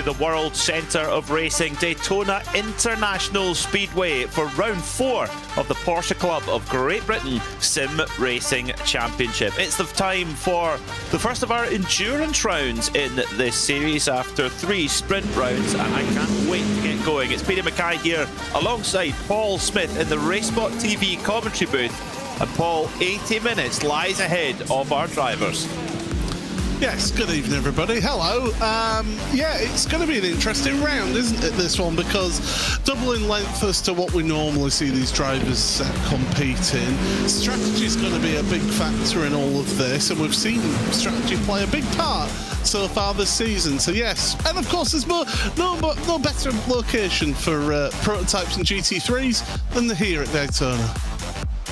to the world centre of racing, Daytona International Speedway, for round 4 of the Porsche Club of Great Britain Sim Racing Championship. It's the time for the first of our endurance rounds in this series after 3 sprint rounds, and I can't wait to get going. It's Peter Mackay here alongside Paul Smith in the RaceSpotTV commentary booth. And Paul, 80 minutes lies ahead of our drivers. Yes, good evening everybody. Hello. Yeah, it's going to be an interesting round, isn't it, this one? Because double in length as to what we normally see these drivers competing. Strategy is going to be a big factor in all of this, and we've seen strategy play a big part so far this season. So yes, and of course there's no better location for prototypes and GT3s than here at Daytona.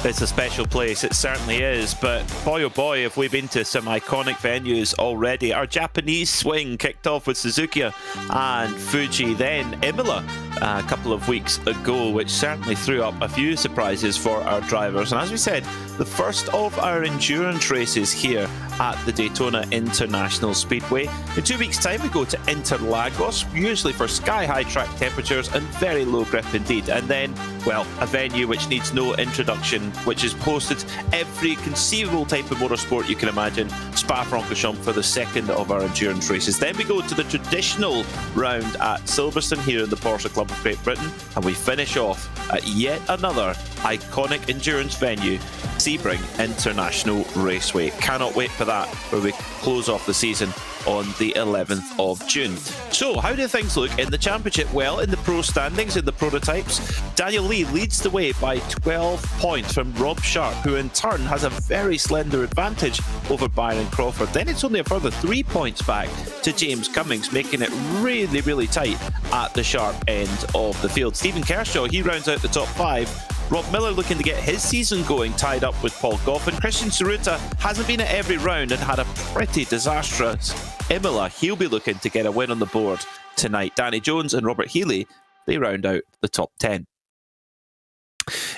It's a special place, it certainly is, but boy oh boy have we been to some iconic venues already. Our Japanese swing kicked off with Suzuka and Fuji, then Imola a couple of weeks ago, which certainly threw up a few surprises for our drivers. And as we said, the first of our endurance races here at the Daytona International Speedway. In 2 weeks' time we go to Interlagos, usually for sky-high track temperatures and very low grip indeed. And then, well, a venue which needs no introduction, which has hosted every conceivable type of motorsport you can imagine, Spa-Francorchamps, for the second of our endurance races. Then we go to the traditional round at Silverstone here in the Porsche Club of Great Britain, and we finish off at yet another iconic endurance venue, Sebring International Raceway. Cannot wait for that, where we close off the season on the 11th of June. So, how do things look in the championship? Well, in the pro standings, in the prototypes, Daniel Lee leads the way by 12 points from Rob Sharp, who in turn has a very slender advantage over Byron Crawford. Then it's only a further 3 points back to James Cummings, making it really, really tight at the Sharp end of the field. Stephen Kershaw, he rounds out the top 5. Rob Miller looking to get his season going, tied up with Paul Goffin. Christian Tsuruta hasn't been at every round and had a pretty disastrous Imola. He'll be looking to get a win on the board tonight. Danny Jones and Robert Healy, they round out the top 10.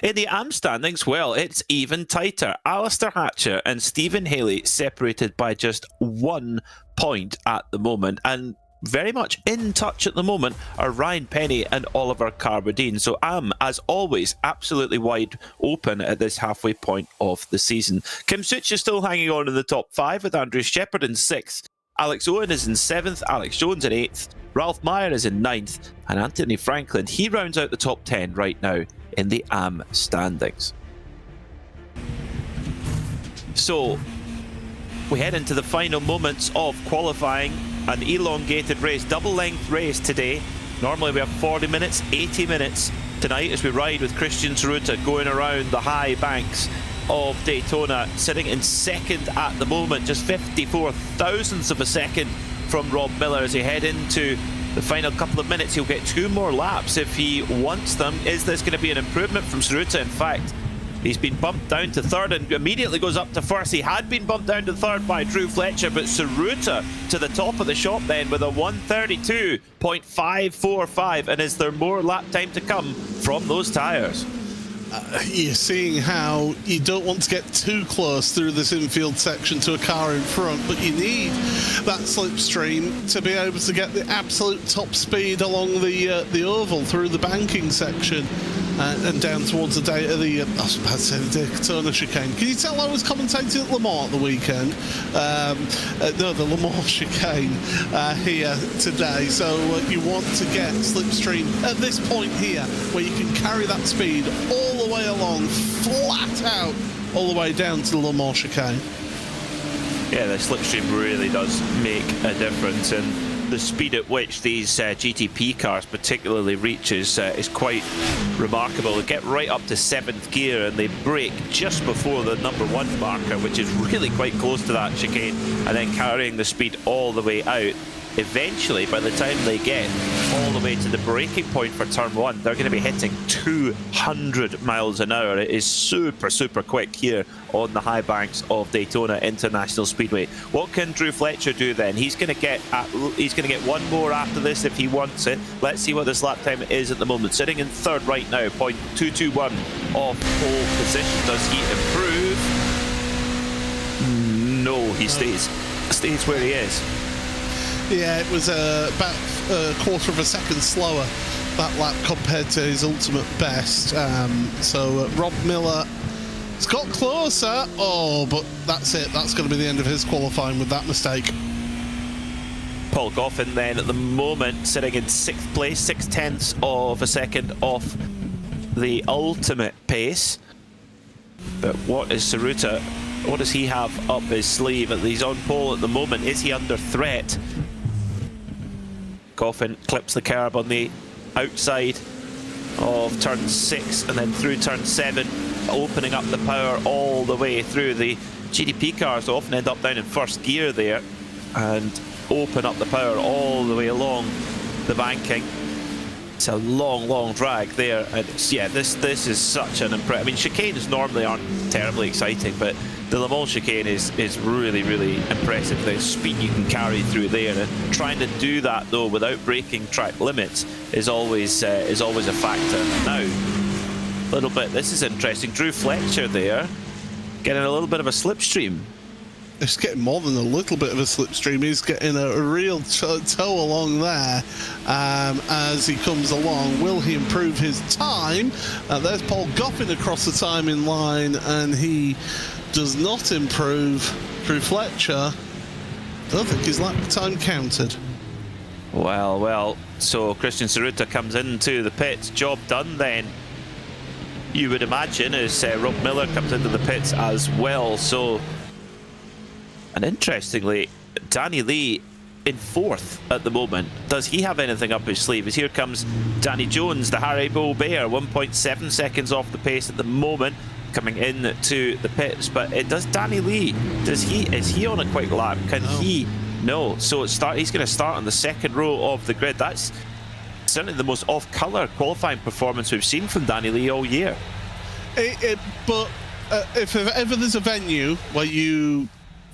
In the AM standings, well, it's even tighter. Alistair Hatcher and Stephen Haley separated by just 1 point at the moment, and very much in touch at the moment are Ryan Penny and Oliver Carbadine. So as always, absolutely wide open at this halfway point of the season. Kim Such is still hanging on in the top 5 with Andrew Shepard in 6th. Alex Owen is in 7th, Alex Jones in 8th, Ralph Meyer is in 9th, and Anthony Franklin, he rounds out the top 10 right now in the AM standings. So we head into the final moments of qualifying. An elongated race, double-length race today. Normally we have 40 minutes, 80 minutes tonight as we ride with Christian Tsuruta going around the high banks of Daytona, sitting in 2nd at the moment, just 54 thousandths of a second from Rob Miller as he head into the final couple of minutes. He'll get 2 more laps if he wants them. Is this going to be an improvement from Tsuruta? In fact, he's been bumped down to 3rd and immediately goes up to 1st. He had been bumped down to 3rd by Drew Fletcher, but Tsuruta to the top of the shop then with a 1:32.545. And is there more lap time to come from those tyres? You're seeing how you don't want to get too close through this infield section to a car in front, but you need that slipstream to be able to get the absolute top speed along the oval through the banking section and down towards the Daytona chicane. Can you tell I was commentating at Le Mans at the weekend? No, the Le Mans chicane here today. So you want to get slipstream at this point here, where you can carry that speed all the way along, flat out, all the way down to the Le Mans chicane. Yeah, the slipstream really does make a difference, and the speed at which these GTP cars particularly reaches is quite remarkable. They get right up to 7th gear and they brake just before the number 1 marker, which is really quite close to that chicane, and then carrying the speed all the way out. Eventually, by the time they get all the way to the braking point for turn 1, they're going to be hitting 200 miles an hour. It is super, super quick here on the high banks of Daytona International Speedway. What can Drew Fletcher do then? He's going to get 1 more after this if he wants it. Let's see what this lap time is at the moment. Sitting in 3rd right now, 0.221 off pole position. Does he improve? No, he stays where he is. Yeah, it was about a quarter of a second slower that lap compared to his ultimate best. So Rob Miller has got closer. Oh, but that's it. That's going to be the end of his qualifying with that mistake. Paul Goffin then at the moment sitting in 6th place, 6/10 of a second off the ultimate pace. But what is Tsuruta? What does he have up his sleeve? He's on pole at the moment. Is he under threat? Goffin clips the curb on the outside of turn 6 and then through turn 7, opening up the power all the way through. The GDP cars often end up down in first gear there and open up the power all the way along the banking. It's a long drag there, and yeah, this is such an impressive. I mean, chicanes normally aren't terribly exciting, but the Le Mans chicane is really impressive. The speed you can carry through there, and trying to do that though without breaking track limits is always a factor. Now, a little bit. This is interesting. Drew Fletcher there, getting a little bit of a slipstream. It's getting more than a little bit of a slipstream. He's getting a real tow along there as he comes along. Will he improve his time? There's Paul Goffin across the timing line, and he does not improve. Drew Fletcher, I don't think his lap time counted. Well, so Christian Tsuruta comes into the pits. Job done then, you would imagine, as Rob Miller comes into the pits as well. So, and interestingly, Danny Lee in 4th at the moment. Does he have anything up his sleeve? As here comes Danny Jones, the Haribo Bear, 1.7 seconds off the pace at the moment, coming in to the pits. But it does Danny Lee, is he on a quick lap? Can he? No. So he's going to start on the 2nd row of the grid. That's certainly the most off-colour qualifying performance we've seen from Danny Lee all year. But if ever there's a venue where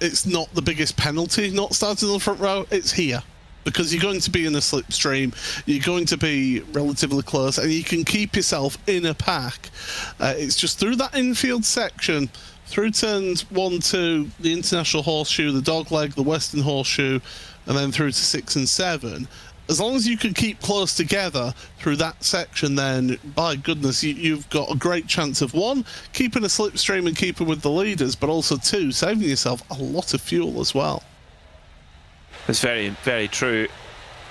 it's not the biggest penalty not starting on the front row, it's here. Because you're going to be in a slipstream, you're going to be relatively close, and you can keep yourself in a pack. It's just through that infield section, through turns 1, 2, the International Horseshoe, the Dogleg, the Western Horseshoe, and then through to 6 and 7. As long as you can keep close together through that section, then by goodness, you've got a great chance of 1, keeping a slipstream and keeping with the leaders, but also 2, saving yourself a lot of fuel as well. It's very true.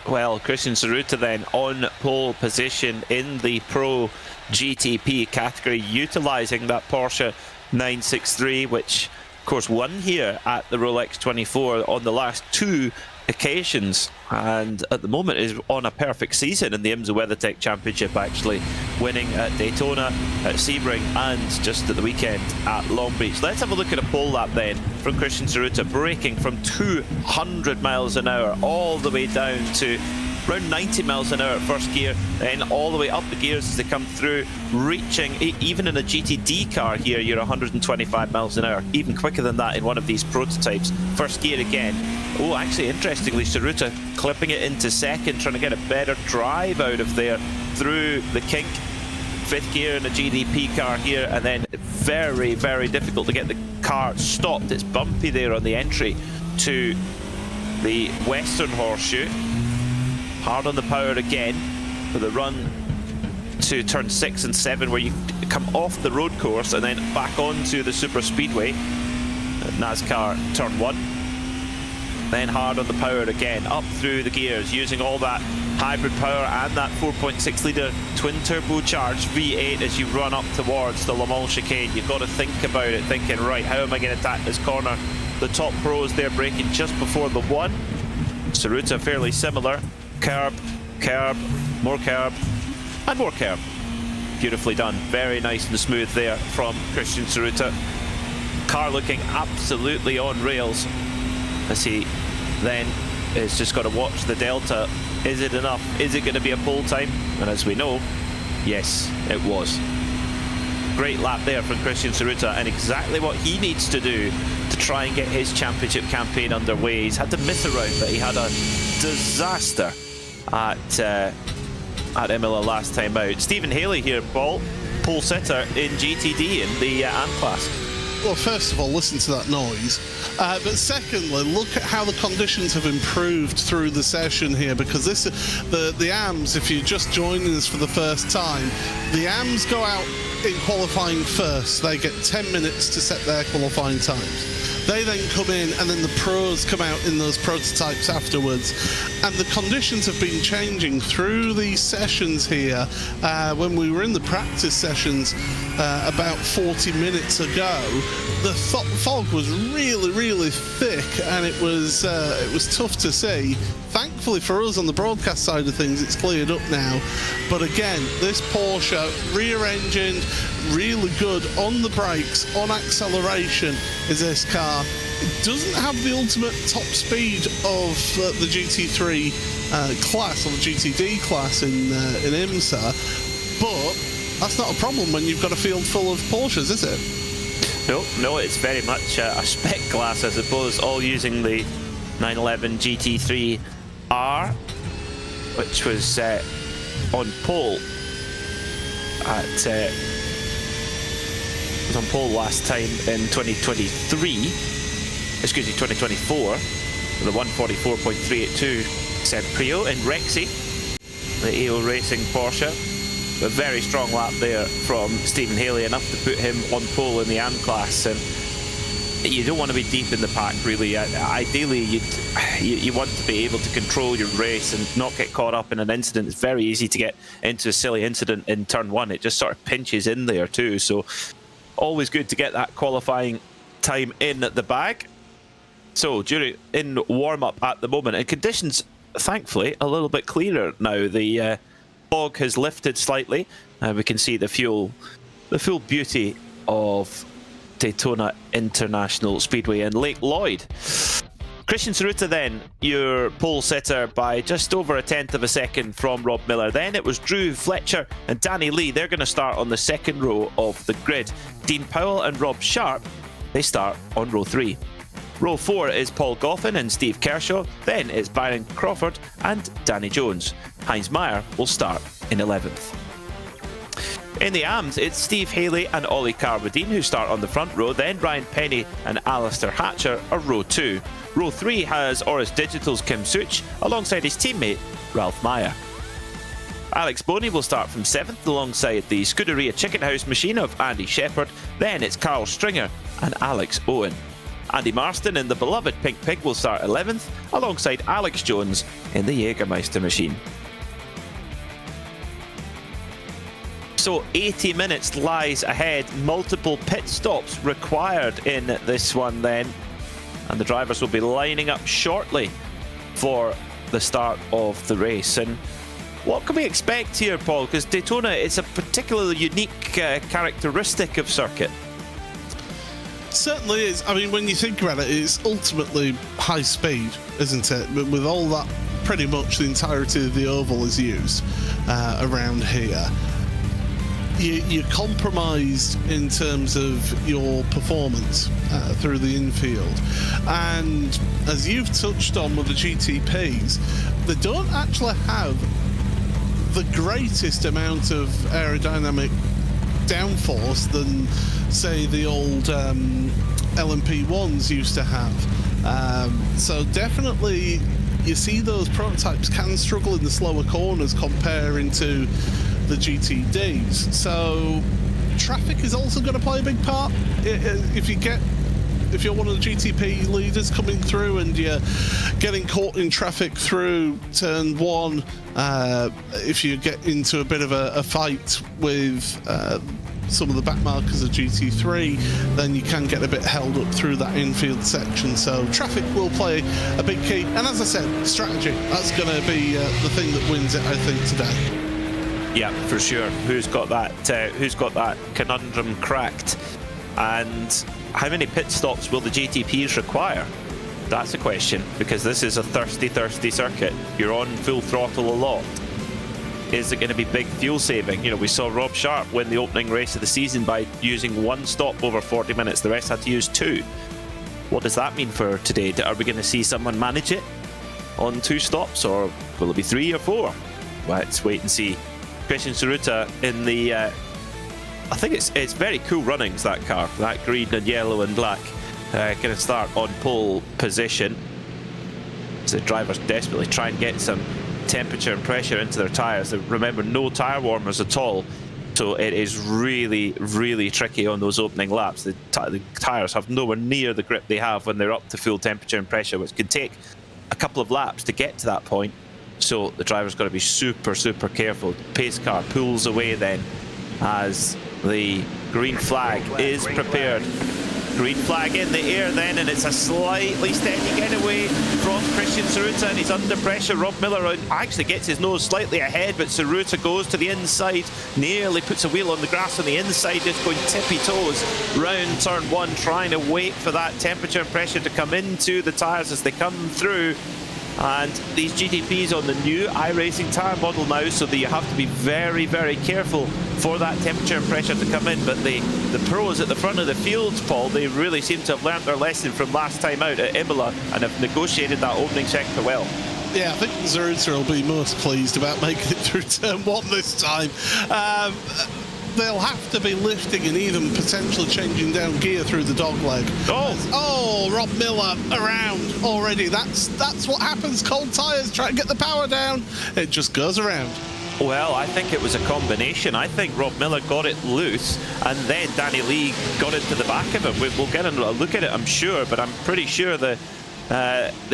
Well, Christian Tsuruta then on pole position in the Pro GTP category, utilising that Porsche 963, which of course won here at the Rolex 24 on the last 2 occasions, and at the moment is on a perfect season in the IMSA WeatherTech Championship, actually winning at Daytona, at Sebring, and just at the weekend at Long Beach. Let's have a look at a pole lap then from Christian Tsuruta, braking from 200 miles an hour all the way down to around 90 miles an hour at first gear, then all the way up the gears as they come through, reaching, even in a GTD car here, you're 125 miles an hour, even quicker than that in one of these prototypes. First gear again. Oh, actually, interestingly, Tsuruta clipping it into 2nd, trying to get a better drive out of there through the kink. 5th gear in a GDP car here, and then very difficult to get the car stopped. It's bumpy there on the entry to the Western Horseshoe. Hard on the power again for the run to turn 6 and 7, where you come off the road course and then back onto the super speedway at NASCAR turn 1. Then hard on the power again, up through the gears, using all that hybrid power and that 4.6 litre twin turbocharged V8 as you run up towards the Le Mans chicane. You've got to think about it, thinking, right, how am I going to attack this corner? The top pros there braking just before the 1. Tsuruta fairly similar. Curb, more curb, and more curb. Beautifully done. Very nice and smooth there from Christian Tsuruta. Car looking absolutely on rails as he then has just got to watch the delta. Is it enough? Is it going to be a pole time? And as we know, yes, it was. Great lap there from Christian Tsuruta, and exactly what he needs to do to try and get his championship campaign underway. He's had to miss a round, but he had a disaster at Imola last time out. Stephen Haley here, Paul, pole sitter in GTD in the ANT class. well, first of all, listen to that noise. But secondly, look at how the conditions have improved through the session here, because the AMs, if you're just joining us for the first time, the AMs go out in qualifying first. They get 10 minutes to set their qualifying times. They then come in, and then the pros come out in those prototypes afterwards. And the conditions have been changing through these sessions here. When we were in the practice sessions about 40 minutes ago, the fog was really, really thick, and it was tough to see. Thankfully for us on the broadcast side of things, it's cleared up now. But again, this Porsche, rear-engined, really good on the brakes, on acceleration is this car. It doesn't have the ultimate top speed of the GT3 class, or the GTD class in IMSA, but that's not a problem when you've got a field full of Porsches, is it? No, it's very much a spec class, I suppose, all using the 911 GT3 R, which was on pole was on pole last time in 2024, with a 144.382 Prio in Rexy, the AO Racing Porsche. A very strong lap there from Stephen Haley, enough to put him on pole in the AM class. And you don't want to be deep in the pack, really. Ideally, you want to be able to control your race and not get caught up in an incident. It's very easy to get into a silly incident in turn one. It just sort of pinches in there too. So always good to get that qualifying time in the bag. So in warm-up at the moment, and conditions, thankfully, a little bit clearer now. The fog has lifted slightly. We can see the full beauty of Daytona International Speedway and Lake Lloyd. Christian Tsuruta then, your pole sitter, by just over a tenth of a second from Rob Miller. Then it was Drew Fletcher and Danny Lee. They're going to start on the second row of the grid. Dean Powell and Rob Sharp, they start on row 3. Row 4 is Paul Goffin and Steve Kershaw. Then it's Byron Crawford and Danny Jones. Heinz Meyer will start in 11th. In the AMs, it's Steve Haley and Ollie Carwadine who start on the front row. Then Ryan Penny and Alistair Hatcher are row 2. Row 3 has Oris Digital's Kim Such alongside his teammate Ralph Meyer. Alex Boney will start from 7th alongside the Scuderia Chicken House machine of Andy Shepherd. Then it's Carl Stringer and Alex Owen. Andy Marston in the beloved Pink Pig will start 11th alongside Alex Jones in the Jägermeister machine. So 80 minutes lies ahead, multiple pit stops required in this one then, and the drivers will be lining up shortly for the start of the race. And what can we expect here, Paul? Because Daytona is a particularly unique characteristic of circuit. Certainly is. I mean, when you think about it, it's ultimately high speed, isn't it? But with all that, pretty much the entirety of the oval is used around here. You're compromised in terms of your performance through the infield. And as you've touched on with the GTPs, they don't actually have the greatest amount of aerodynamic downforce than, say, the old LMP1s used to have. So definitely you see those prototypes can struggle in the slower corners comparing to the GTDs. So traffic is also going to play a big part. If you're one of the GTP leaders coming through and you're getting caught in traffic through turn 1, if you get into a bit of a fight with some of the back markers of GT3, then you can get a bit held up through that infield section. So traffic will play a big key. And as I said, strategy, that's going to be the thing that wins it, I think, today. Yeah, for sure. Who's got that conundrum cracked? And how many pit stops will the GTPs require? That's a question, because this is a thirsty circuit. You're on full throttle a lot. Is it going to be big fuel saving? You know, we saw Rob Sharp win the opening race of the season by using 1 stop over 40 minutes. The rest had to use 2. What does that mean for today? Are we going to see someone manage it on 2 stops, or will it be 3 or 4? Let's wait and see. Christian Tsuruta in the I think it's very cool runnings, that car, that green and yellow and black. Going to start on pole position. So the drivers desperately try and get some temperature and pressure into their tyres. Remember, no tyre warmers at all. So it is really, really tricky on those opening laps. The tyres have nowhere near the grip they have when they're up to full temperature and pressure, which can take a couple of laps to get to that point. So the driver's got to be super, super careful. Pace car pulls away then as the green flag is prepared. Green flag in the air then, and it's a slightly steady getaway from Christian Tsuruta, and he's under pressure. Rob Miller actually gets his nose slightly ahead, but Tsuruta goes to the inside, nearly puts a wheel on the grass on the inside, just going tippy toes round turn 1, trying to wait for that temperature and pressure to come into the tyres as they come through. And these GTPs on the new iRacing tyre model now, so that you have to be very, very careful for that temperature and pressure to come in. But the pros at the front of the field, Paul, they really seem to have learnt their lesson from last time out at Imola and have negotiated that opening sector well. Yeah, I think Tsuruta will be most pleased about making it through turn 1 this time. They'll have to be lifting and even potentially changing down gear through the dogleg. Oh, Rob Miller around already. That's what happens. Cold tyres, try to get the power down. It just goes around. Well, I think it was a combination. I think Rob Miller got it loose, and then Danny Lee got into the back of him. We'll get a look at it, I'm sure, but I'm pretty sure the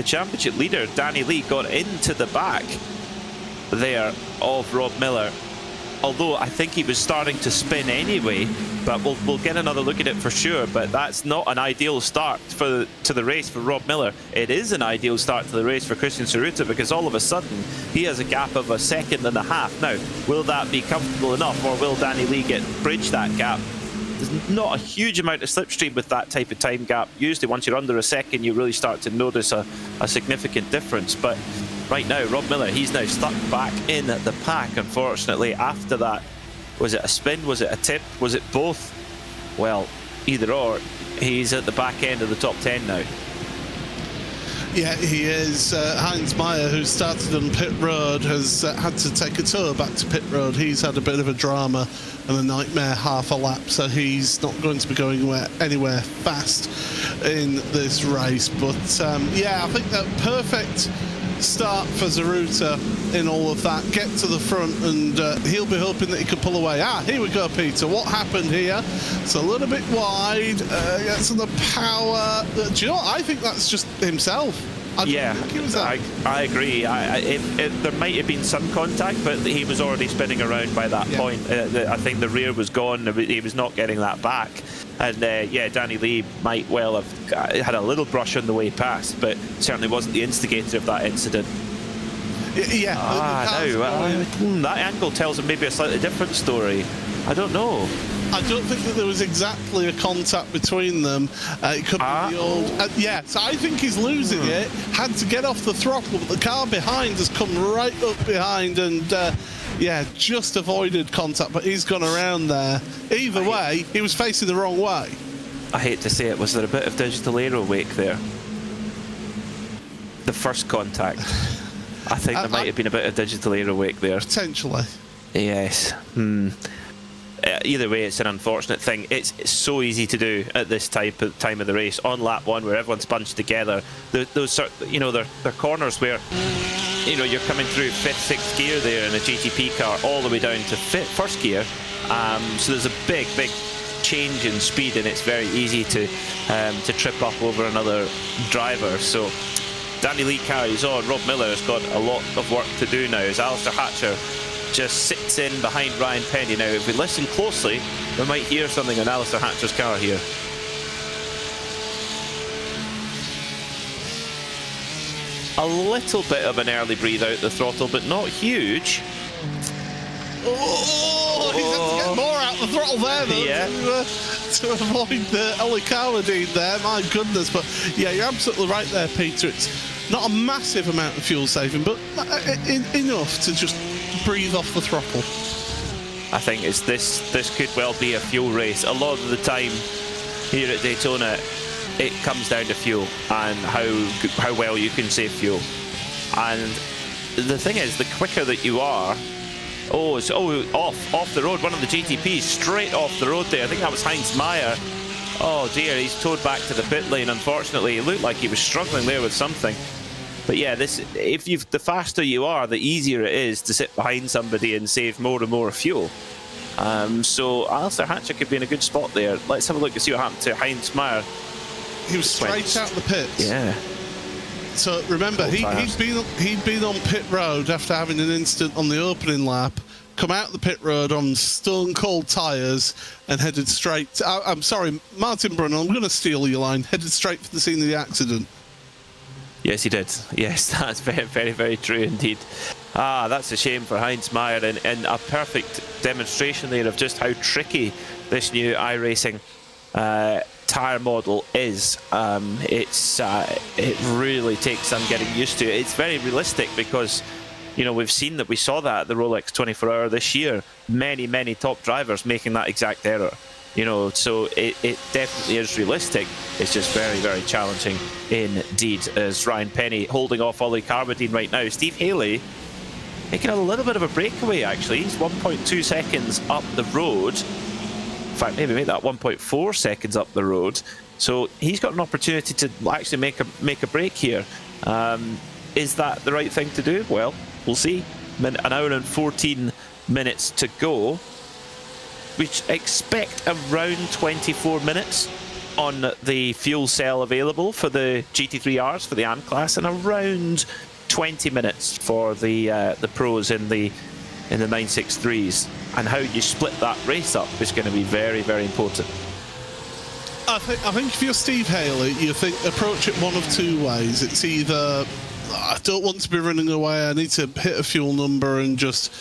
championship leader, Danny Lee, got into the back there of Rob Miller. Although I think he was starting to spin anyway, but we'll get another look at it for sure. But that's not an ideal start to the race for Rob Miller. It is an ideal start to the race for Christian Tsuruta, because all of a sudden he has a gap of 1.5 seconds. Now, will that be comfortable enough, or will Danny Lee bridge that gap? There's not a huge amount of slipstream with that type of time gap. Usually once you're under 1 second, you really start to notice a significant difference. But right now, Rob Miller, he's now stuck back in the pack, unfortunately. After that, was it a spin? Was it a tip? Was it both? Well, either or, he's at the back end of the top 10 now. Yeah, he is. Heinz Meyer, who started on pit road, has had to take a tour back to pit road. He's had a bit of a drama and a nightmare half a lap, so he's not going to be going anywhere fast in this race. But yeah, I think that perfect start for Tsuruta in all of that. Get to the front, and he'll be hoping that he could pull away. Here we go, Peter. What happened here? It's a little bit wide. Gets on the power. Do you know what? I think that's just himself. I agree. There might have been some contact, but he was already spinning around by that point. I think the rear was gone. He was not getting that back. And yeah, Danny Lee might well have had a little brush on the way past, but certainly wasn't the instigator of that incident. Yeah. That angle tells him maybe a slightly different story. I don't know. I don't think that there was exactly a contact between them. It could be the old... yeah, so I think he's losing it. Had to get off the throttle, but the car behind has come right up behind and, yeah, just avoided contact, but he's gone around there. Either way, he was facing the wrong way. I hate to say it, was there a bit of digital aero wake there? The first contact. I think there might have been a bit of digital aero wake there. Potentially. Yes. Either way, it's an unfortunate thing. It's so easy to do at this time of the race on lap 1, where everyone's bunched together. Those they're corners where you're coming through 5th, 6th gear there in a GTP car, all the way down to first gear. So there's a big change in speed, and it's very easy to trip up over another driver. So Danny Lee carries on. Rob Miller has got a lot of work to do now as Alistair Hatcher just sits in behind Ryan Penny. Now, if we listen closely, we might hear something on Alistair Hatcher's car here. A little bit of an early breathe out the throttle, but not huge. He's had to get more out the throttle there, though, yeah. to avoid the Ellie Cowardine there. My goodness, but yeah, you're absolutely right there, Peter. It's not a massive amount of fuel saving, but enough to just breathe off the throttle. I think this could well be a fuel race. A lot of the time here at Daytona, it comes down to fuel and how well you can save fuel. And the thing is, the quicker that you are, Oh, it's off the road. One of the GTPs straight off the road there. I think that was Heinz Meyer. Oh dear, he's towed back to the pit lane. Unfortunately, it looked like he was struggling there with something. But yeah, the faster you are, the easier it is to sit behind somebody and save more and more fuel. So Alistair Hatcher could be in a good spot there. Let's have a look and see what happened to Heinz Meyer. He was straight out the pits. Yeah. So remember, he'd been on pit road after having an incident on the opening lap. Come out the pit road on stone cold tyres and headed straight. I'm sorry, Martin Brunel, I'm going to steal your line. Headed straight for the scene of the accident. Yes, he did. Yes, that's very, very, very true indeed. Ah, that's a shame for Heinz Meyer, and a perfect demonstration there of just how tricky this new iRacing tyre model is. It really takes some getting used to. It's very realistic because, you know, we saw that at the Rolex 24 Hour this year. Many top drivers making that exact error. You know, so it definitely is realistic. It's just very, very challenging indeed. As Ryan Penny holding off Ollie Carbadine right now. Steve Haley making a little bit of a breakaway actually. He's 1.2 seconds up the road. In fact, maybe make that 1.4 seconds up the road. So he's got an opportunity to actually make a break here. Is that the right thing to do? Well, we'll see. An hour and 14 minutes to go. We expect around 24 minutes on the fuel cell available for the GT3Rs for the AM class, and around 20 minutes for the pros in the 963s. And how you split that race up is going to be very, very important. I think if you're Steve Haley, you approach it one of two ways. It's either I don't want to be running away, I need to hit a fuel number and just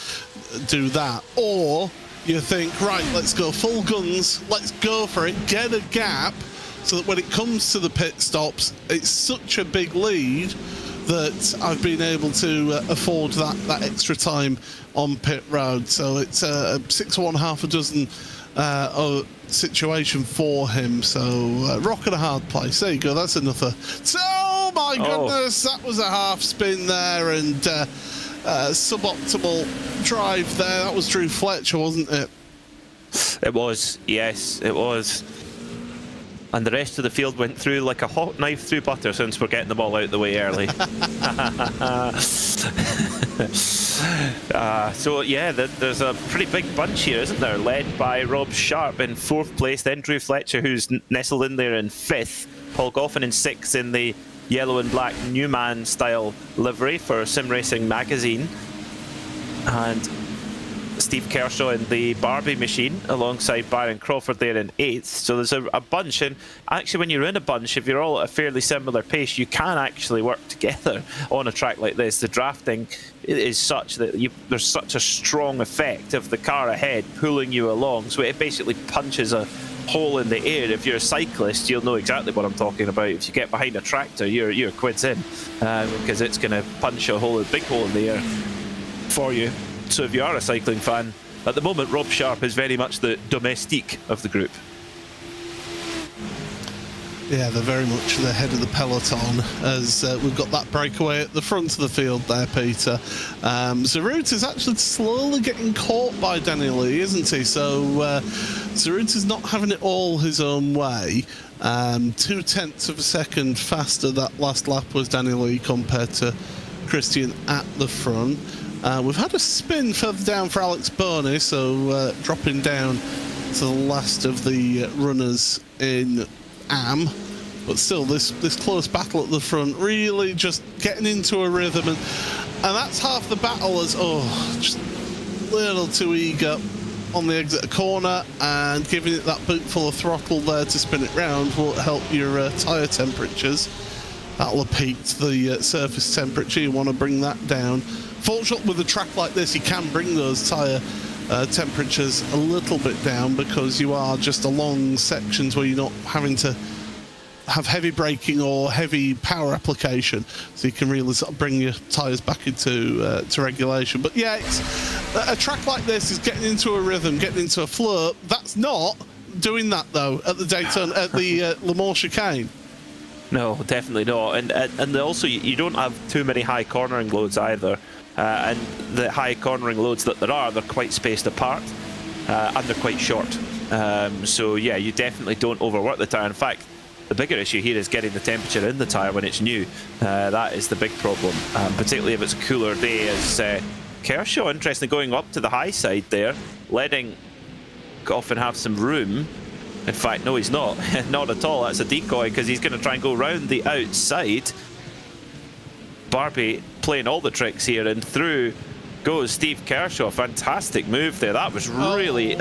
do that, or you think, right, let's go full guns, let's go for it, get a gap, so that when it comes to the pit stops, it's such a big lead that I've been able to afford that extra time on pit road. So it's a 6 or 1/2 dozen situation for him. So rock and a hard place. There you go. That's another. Oh my goodness, that was a half spin there, and suboptimal drive there. That was Drew Fletcher, wasn't it? It was. Yes, it was. And the rest of the field went through like a hot knife through butter, since we're getting them all out the way early. So yeah, there's a pretty big bunch here, isn't there? Led by Rob Sharp in 4th place, then Drew Fletcher, who's nestled in there in 5th. Paul Goffin in 6th in the yellow and black Newman style livery for Sim Racing magazine, and Steve Kershaw in the Barbie machine alongside Byron Crawford there in 8th. So there's a bunch, and actually when you're in a bunch, if you're all at a fairly similar pace, you can actually work together on a track like this. The drafting is such that there's such a strong effect of the car ahead pulling you along, so it basically punches a hole in the air. If you're a cyclist, you'll know exactly what I'm talking about. If you get behind a tractor, you're quids in, because it's going to punch a big hole in the air for you. So if you are a cycling fan, at the moment Rob Sharp is very much the domestique of the group. Yeah, they're very much the head of the peloton, as we've got that breakaway at the front of the field there, Peter. Zarut is actually slowly getting caught by Danny Lee, isn't he? So Zarut is not having it all his own way. 0.2 of a second faster that last lap was Danny Lee compared to Christian at the front. We've had a spin further down for Alex Boney, so dropping down to the last of the runners in AM. But still, this close battle at the front, really just getting into a rhythm, and that's half the battle. As just a little too eager on the exit corner, and giving it that boot full of throttle there to spin it round will help your tyre temperatures. That'll have peaked the surface temperature. You want to bring that down. Fortunately, with a track like this, you can bring those tyre temperatures a little bit down, because you are just along sections where you're not having to have heavy braking or heavy power application, so you can really sort of bring your tyres back into to regulation. But yeah, a track like this is getting into a rhythm, getting into a flow. That's not doing that though at the Daytona, at the Le Mans chicane. No, definitely not. And also you don't have too many high cornering loads either. and the high cornering loads that there are, they're quite spaced apart, and they're quite short. So yeah, you definitely don't overwork the tyre. In fact, the bigger issue here is getting the temperature in the tyre when it's new. That is the big problem, particularly if it's a cooler day, as Kershaw, interestingly, going up to the high side there, letting Goffin have some room. In fact, no, he's not. Not at all. That's a decoy, because he's going to try and go round the outside. Barbie playing all the tricks here, and through goes Steve Kershaw. Fantastic move there. That was really...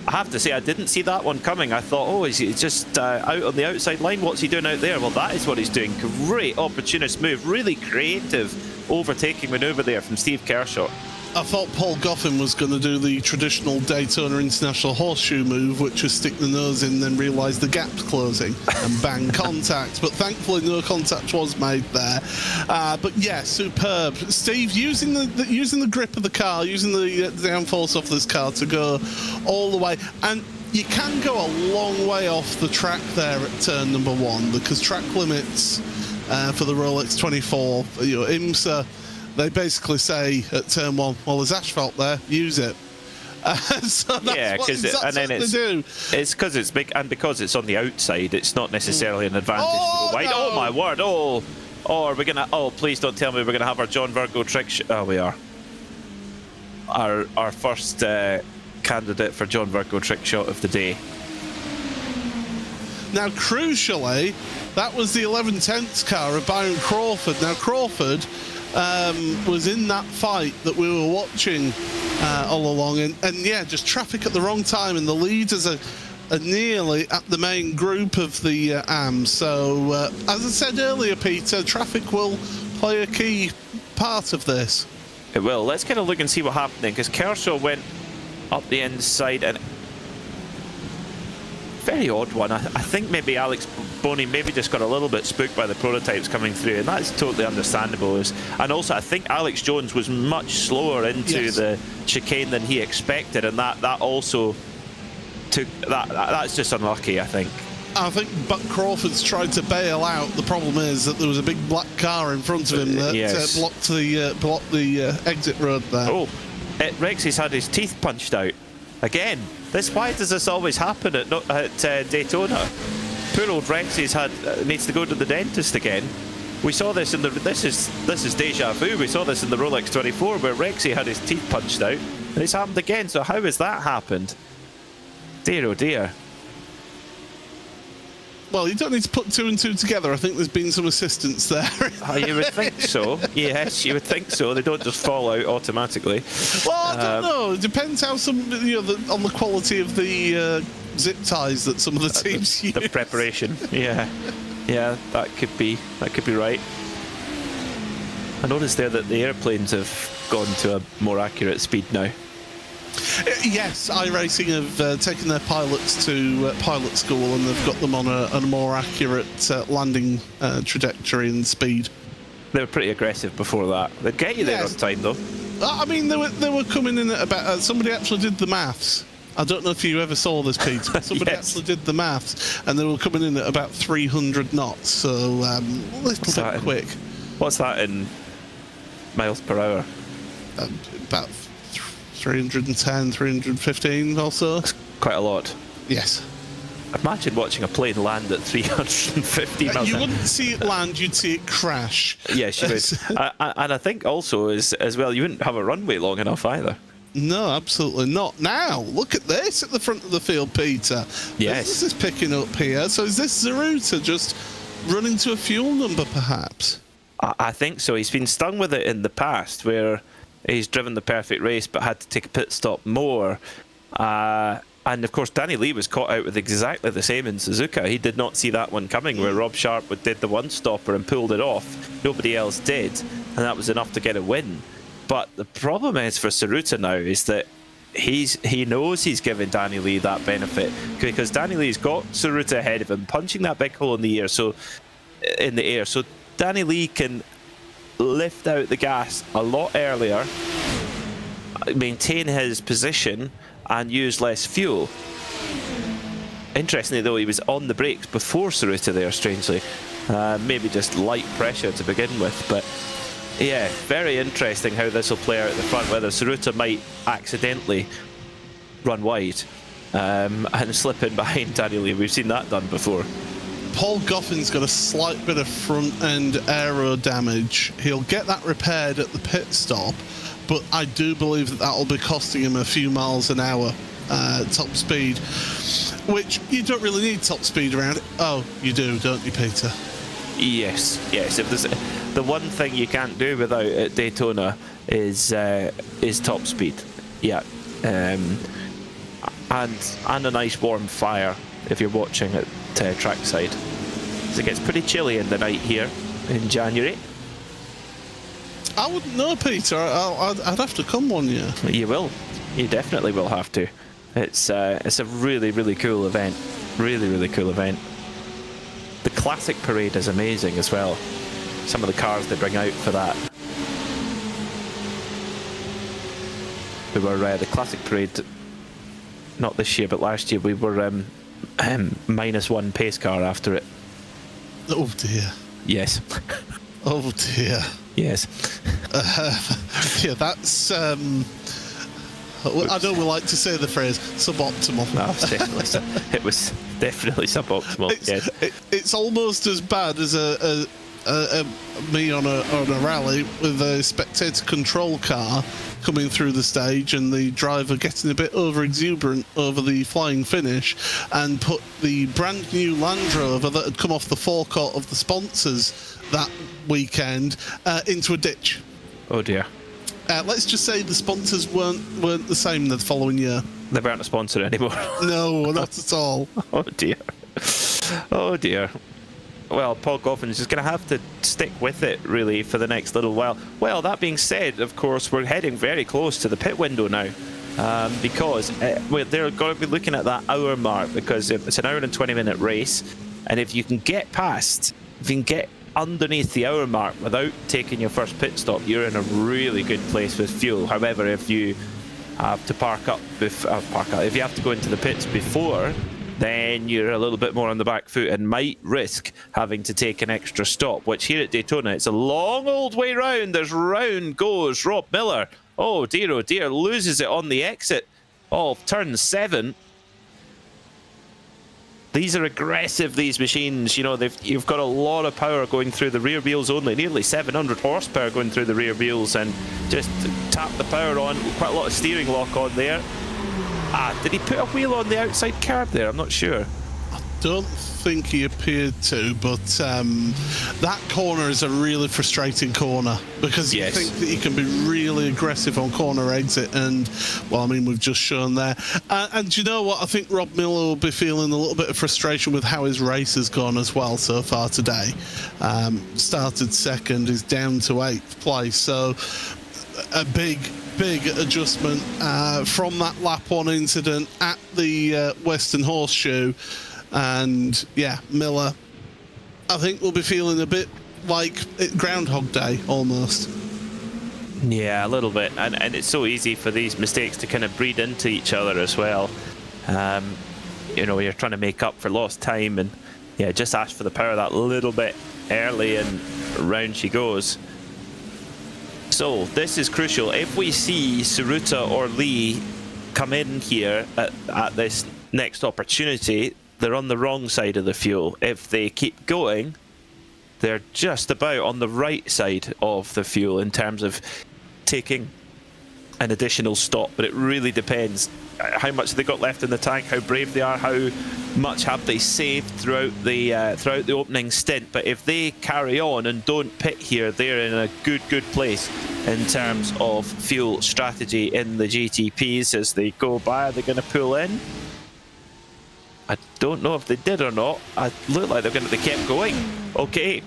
I have to say, I didn't see that one coming. I thought, oh, is he just out on the outside line? What's he doing out there? Well, that is what he's doing. Great opportunist move. Really creative overtaking manoeuvre there from Steve Kershaw. I thought Paul Goffin was going to do the traditional Daytona International horseshoe move, which is stick the nose in, then realise the gap's closing and bang contact. But thankfully, no contact was made there. But yeah, superb. Steve, using the grip of the car, using the downforce off this car to go all the way, and you can go a long way off the track there at turn number 1, because track limits for the Rolex 24, IMSA. They basically say at turn 1, well, there's asphalt there, use it. So it's because it's big, and because it's on the outside, it's not necessarily an advantage to go wide. No. Oh my word! Oh, are we gonna? Oh, please don't tell me we're gonna have our John Virgo trick. Oh, we are. Our first candidate for John Virgo trick shot of the day. Now, crucially, that was the 11/10 car of Byron Crawford. Now, Crawford was in that fight that we were watching all along, and yeah, just traffic at the wrong time, and the leaders are nearly at the main group of the AMs. So, as I said earlier, Peter, traffic will play a key part of this. It will. Let's get a look and see what happened then, because Kershaw went up the inside, and very odd one. I think maybe Alex Boney maybe just got a little bit spooked by the prototypes coming through, and that's totally understandable. And also, I think Alex Jones was much slower into the chicane than he expected, and that also took that. That's just unlucky, I think. I think Buck Crawford's tried to bail out. The problem is that there was a big black car in front of him that blocked the exit road there. Oh, Rexy's had his teeth punched out again. Why does this always happen at Daytona? Poor old Rexy's needs to go to the dentist again. We saw this in this is deja vu. We saw this in the Rolex 24 where Rexy had his teeth punched out, and it's happened again. So how has that happened? Dear oh dear. Well, you don't need to put 2 and 2 together. I think there's been some assistance there. Oh, you would think so. Yes, you would think so. They don't just fall out automatically. Well, I don't know. It depends how on the quality of the zip ties that some of the teams use. The preparation. Yeah, that could be right. I noticed there that the airplanes have gone to a more accurate speed now. Yes, iRacing have taken their pilots to pilot school, and they've got them on a more accurate landing trajectory and speed. They were pretty aggressive before that. They'd get you there on time, though. I mean, they were coming in at about... somebody actually did the maths. I don't know if you ever saw this, Pete, but somebody actually did the maths, and they were coming in at about 300 knots, so a little bit quick. What's that in miles per hour? About 310, 315 or so. That's quite a lot. Yes. Imagine watching a plane land at 350 miles. You wouldn't see it land, you'd see it crash. Yes, you would. And I think also as well, you wouldn't have a runway long enough either. No, absolutely not. Now, look at this at the front of the field, Peter. Yes. This is picking up here. So is this Zaruta just running to a fuel number, perhaps? I think so. He's been stung with it in the past, where he's driven the perfect race but had to take a pit stop more. And of course, Danny Lee was caught out with exactly the same in Suzuka. He did not see that one coming, where Rob Sharp did the one-stopper and pulled it off. Nobody else did, and that was enough to get a win. But the problem is for Tsuruta now is that he knows he's given Danny Lee that benefit, because Danny Lee's got Tsuruta ahead of him, punching that big hole in the air. So Danny Lee can lift out the gas a lot earlier, maintain his position, and use less fuel. Interestingly, though, he was on the brakes before Tsuruta there, strangely. Maybe just light pressure to begin with, but Yeah, very interesting how this will play out at the front, whether Tsuruta might accidentally run wide and slip in behind Daniel Lee. We've seen that done before. Paul Goffin's got a slight bit of front end aero damage. He'll get that repaired at the pit stop, but I do believe that that'll be costing him a few miles an hour top speed, which you don't really need top speed around it. Oh, you do, don't you, Peter? Yes. If there's the one thing you can't do without at Daytona is top speed. Yeah, and a nice warm fire if you're watching at trackside. So it gets pretty chilly in the night here in January. I wouldn't know, Peter. I'd have to come one year. You will. You definitely will have to. It's a really, really cool event. Really, really cool event. The classic parade is amazing as well. Some of the cars they bring out for that. We were the classic parade, not this year, but last year. We were -1 pace car after it. Oh dear. Yes. Oh dear. Yes. Yeah, that's. I know we like to say the phrase suboptimal. No, it was definitely suboptimal. Yes. It's almost as bad as me on a rally with a spectator control car coming through the stage and the driver getting a bit over exuberant over the flying finish and put the brand new Land Rover that had come off the forecourt of the sponsors that weekend into a ditch. Oh dear. Let's just say the sponsors weren't the same the following year. They weren't a sponsor anymore. No, not at all. Oh dear. Oh dear. Well, Paul Goffin is just going to have to stick with it, really, for the next little while. Well, that being said, of course, we're heading very close to the pit window now, because they're going to be looking at that hour mark, because it's an hour and 20-minute race, and if you can get underneath the hour mark without taking your first pit stop, you're in a really good place with fuel. However, if you have to if you have to go into the pits before, then you're a little bit more on the back foot and might risk having to take an extra stop, which here at Daytona, it's a long old way round. As round goes Rob Miller. Oh dear, loses it on the exit of turn 7. These are aggressive, these machines. You know, you've got a lot of power going through the rear wheels only, nearly 700 horsepower going through the rear wheels, and just tap the power on, quite a lot of steering lock on there. Did he put a wheel on the outside curb there? I'm not sure. I don't think he appeared to, but that corner is a really frustrating corner because you think that you can be really aggressive on corner exit, and well, I mean, we've just shown there. And you know what? I think Rob Miller will be feeling a little bit of frustration with how his race has gone as well so far today. Started second, is down to 8th place, so a big adjustment from that lap 1 incident at the Western Horseshoe. And yeah, Miller, I think, will be feeling a bit like Groundhog Day almost. Yeah, a little bit, and it's so easy for these mistakes to kind of breed into each other as well. You know, you're trying to make up for lost time, and yeah, just ask for the power that little bit early, and round she goes. So this is crucial. If we see Tsuruta or Lee come in here at this next opportunity, they're on the wrong side of the fuel. If they keep going, they're just about on the right side of the fuel in terms of taking an additional stop. But it really depends how much they got left in the tank, how brave they are, how much have they saved throughout the opening stint. But if they carry on and don't pit here, they're in a good place in terms of fuel strategy in the GTPs. As they go by, they're going to pull in. I don't know if they did or not. It looked like they kept going. Okay.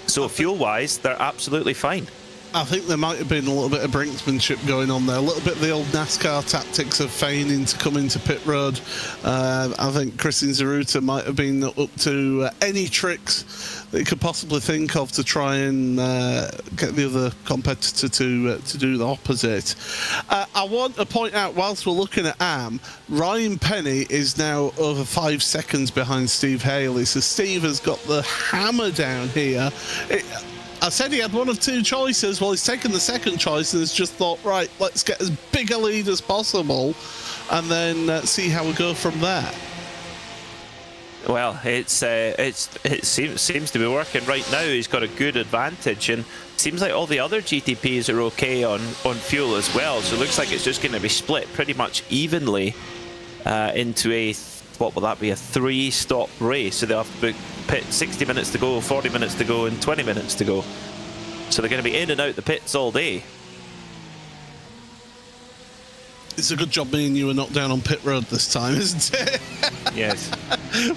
So fuel-wise, they're absolutely fine. I think there might have been a little bit of brinksmanship going on there. A little bit of the old NASCAR tactics of feigning to come into pit road. I think Kristin Tsuruta might have been up to any tricks that you could possibly think of to try and get the other competitor to do the opposite. I want to point out, whilst we're looking at Ryan Penny is now over 5 seconds behind Steve Haley. So Steve has got the hammer down here. I said he had one of two choices. Well, he's taken the second choice and has just thought, right, let's get as big a lead as possible and then see how we go from there. Well, it seems to be working right now. He's got a good advantage, and it seems like all the other GTPs are okay on fuel as well. So it looks like it's just going to be split pretty much evenly into a, what will that be, a 3-stop race. So they'll have to pit 60 minutes to go, 40 minutes to go, and 20 minutes to go. So they're going to be in and out the pits all day. It's a good job me and you are not down on pit road this time, isn't it? Yes.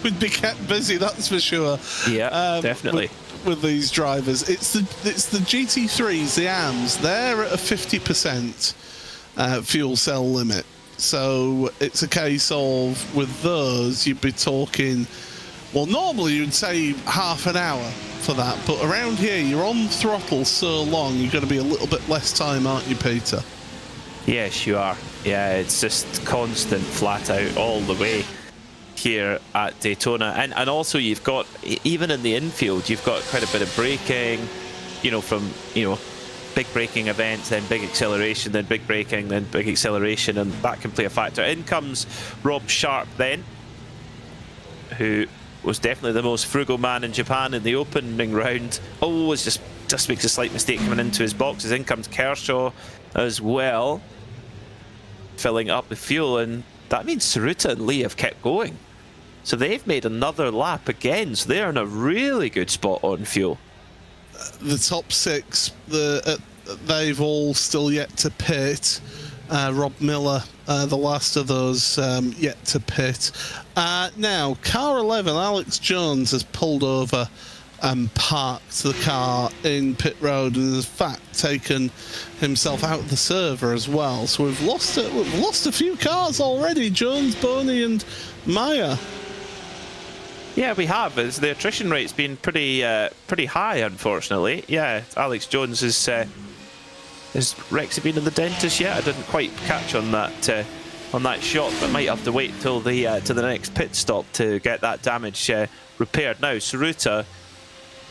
We'd be kept busy, that's for sure. Yeah, definitely. With these drivers. It's the GT3s, the AMs, they're at a 50% fuel cell limit. So it's a case of, with those, you'd be talking, well, normally you'd say half an hour for that, but around here, you're on throttle so long, you're going to be a little bit less time, aren't you, Peter? Yes, you are. Yeah, it's just constant flat out all the way here at Daytona. And also you've got, even in the infield, you've got quite a bit of braking, from, big braking events, then big acceleration, then big braking, then big acceleration, and that can play a factor. In comes Rob Sharp then, who was definitely the most frugal man in Japan in the opening round. Oh, just makes a slight mistake coming into his boxes. In comes Kershaw as well, filling up the fuel, and that means Tsuruta and Lee have kept going. So they've made another lap again, so they're in a really good spot on fuel. The top six, they've all still yet to pit. Rob Miller, the last of those yet to pit. Now, car 11, Alex Jones, has pulled over and parked the car in pit road and has in fact taken himself out of the server as well. So we've lost a few cars already, Jones, Boney and Meyer. Yeah, we have. The attrition rate's been pretty high, unfortunately. Yeah, Alex Jones has Rexy been in the dentist yet? I didn't quite catch on that shot, but might have to wait till the to the next pit stop to get that damage repaired. Now, Tsuruta,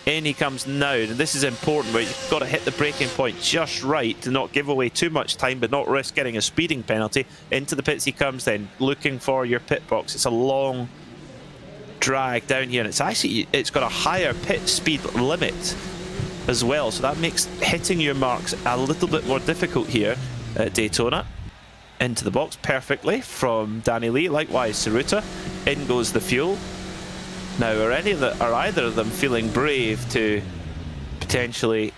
in he comes now, and this is important, where you've got to hit the braking point just right to not give away too much time, but not risk getting a speeding penalty. Into the pits he comes then, looking for your pit box. It's a long drag down here, and it's got a higher pit speed limit as well, so that makes hitting your marks a little bit more difficult here at Daytona. Into the box perfectly from Danny Lee. Likewise, Tsuruta. In goes the fuel. Now, are either of them feeling brave to potentially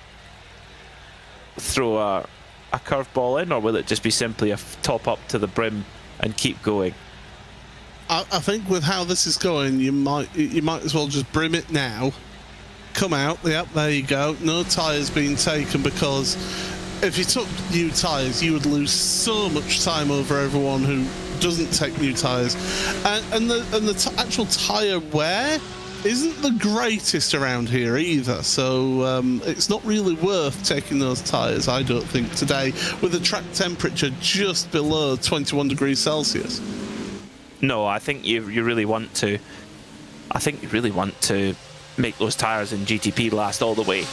throw a curveball in, or will it just be simply a top up to the brim and keep going? I think with how this is going, you might as well just brim it now. Come out. Yep, there you go. No tyres being taken, because if you took new tyres, you would lose so much time over everyone who doesn't take new tyres, and the actual tyre wear isn't the greatest around here either. So it's not really worth taking those tyres, I don't think, today with the track temperature just below 21 degrees Celsius. No, I think you really want to. I think you really want to make those tyres in GTP last all the way.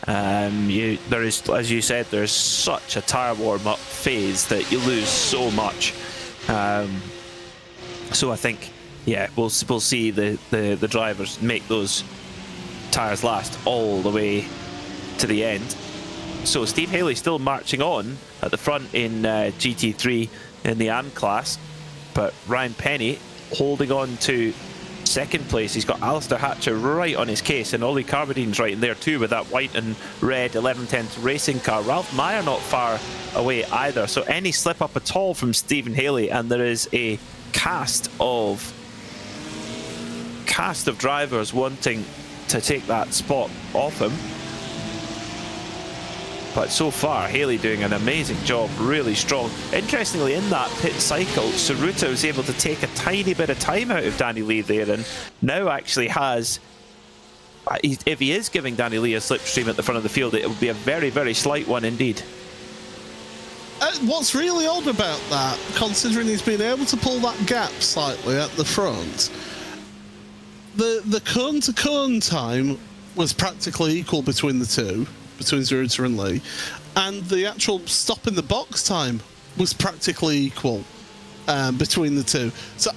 There is, as you said, there's such a tyre warm-up phase that you lose so much. So I think, yeah, we'll see the drivers make those tyres last all the way to the end. So Steve Haley still marching on at the front in GT3 in the AM class, but Ryan Penny holding on to second place. He's got Alistair Hatcher right on his case, and Ollie Carmodine's right in there too with that white and red 1110 racing car. Ralph Meyer not far away either, so any slip up at all from Stephen Haley and there is a cast of drivers wanting to take that spot off him. But so far, Haley doing an amazing job, really strong. Interestingly, in that pit cycle, Tsuruta was able to take a tiny bit of time out of Danny Lee there, and now actually has, if he is giving Danny Lee a slipstream at the front of the field, it will be a very, very slight one indeed. What's really odd about that, considering he's been able to pull that gap slightly at the front, the cone-to-cone time was practically equal between the two, between Zaruta and Lee, and the actual stop in the box time was practically equal between the two. So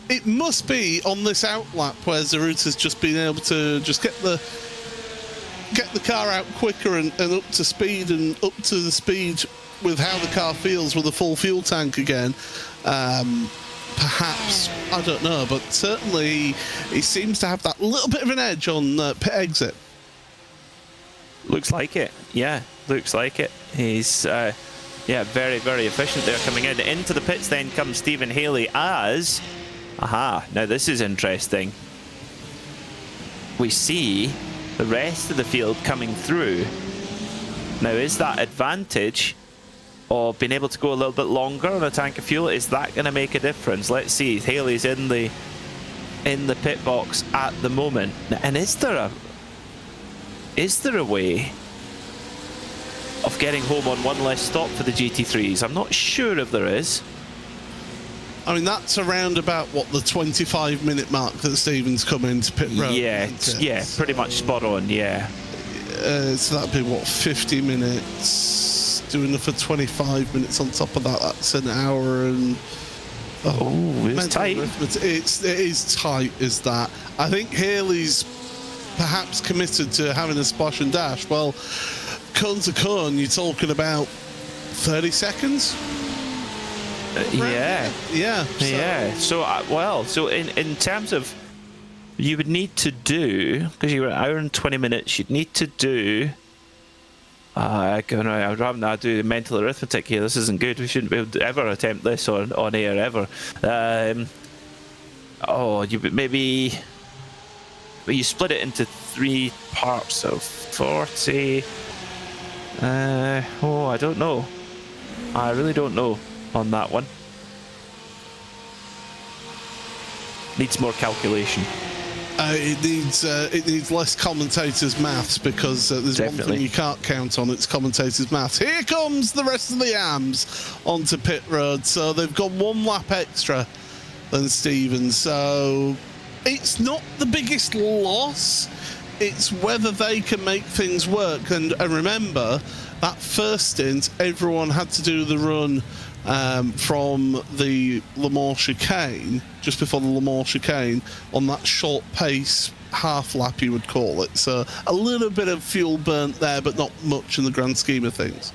it must be on this outlap where Zaruta's just been able to just get the car out quicker and up to speed, and up to the speed with how the car feels with a full fuel tank again. Perhaps, I don't know, but certainly he seems to have that little bit of an edge on pit exit. Looks like it. Yeah, looks like it. He's very, very efficient there coming in. Into the pits then comes Stephen Haley as... Aha, now this is interesting. We see the rest of the field coming through. Now, is that advantage of being able to go a little bit longer on a tank of fuel? Is that going to make a difference? Let's see. Haley's in the pit box at the moment. And is there a way of getting home on one less stop for the GT3s? I'm not sure if there is. I mean, that's around about, what, the 25-minute mark that Stephen's come into pit road. Yeah, pretty much spot on, yeah. So that'd be, what, 50 minutes? Doing it for 25 minutes on top of that, that's an hour and... Oh, it's tight. It is tight, is that. I think Haley's perhaps committed to having a splash and dash. Well, cone to cone, you're talking about 30 seconds? Yeah. So. So in terms of, you would need to do, because you were an hour and 20 minutes, you'd need to do, I'd rather not do the mental arithmetic here. This isn't good. We shouldn't be able to ever attempt this on air ever. You split it into 3 parts of 40. I don't know. I really don't know on that one. Needs more calculation. It needs less commentators' maths, because there's Definitely. one thing you can't count on, it's commentators' maths. Here comes the rest of the AMs onto pit road, so they've got 1 lap extra than Stephen, so it's not the biggest loss, it's whether they can make things work. And remember, that first stint, everyone had to do the run from the Le Mans chicane, just before the Le Mans chicane, on that short pace half lap, you would call it. So a little bit of fuel burnt there, but not much in the grand scheme of things.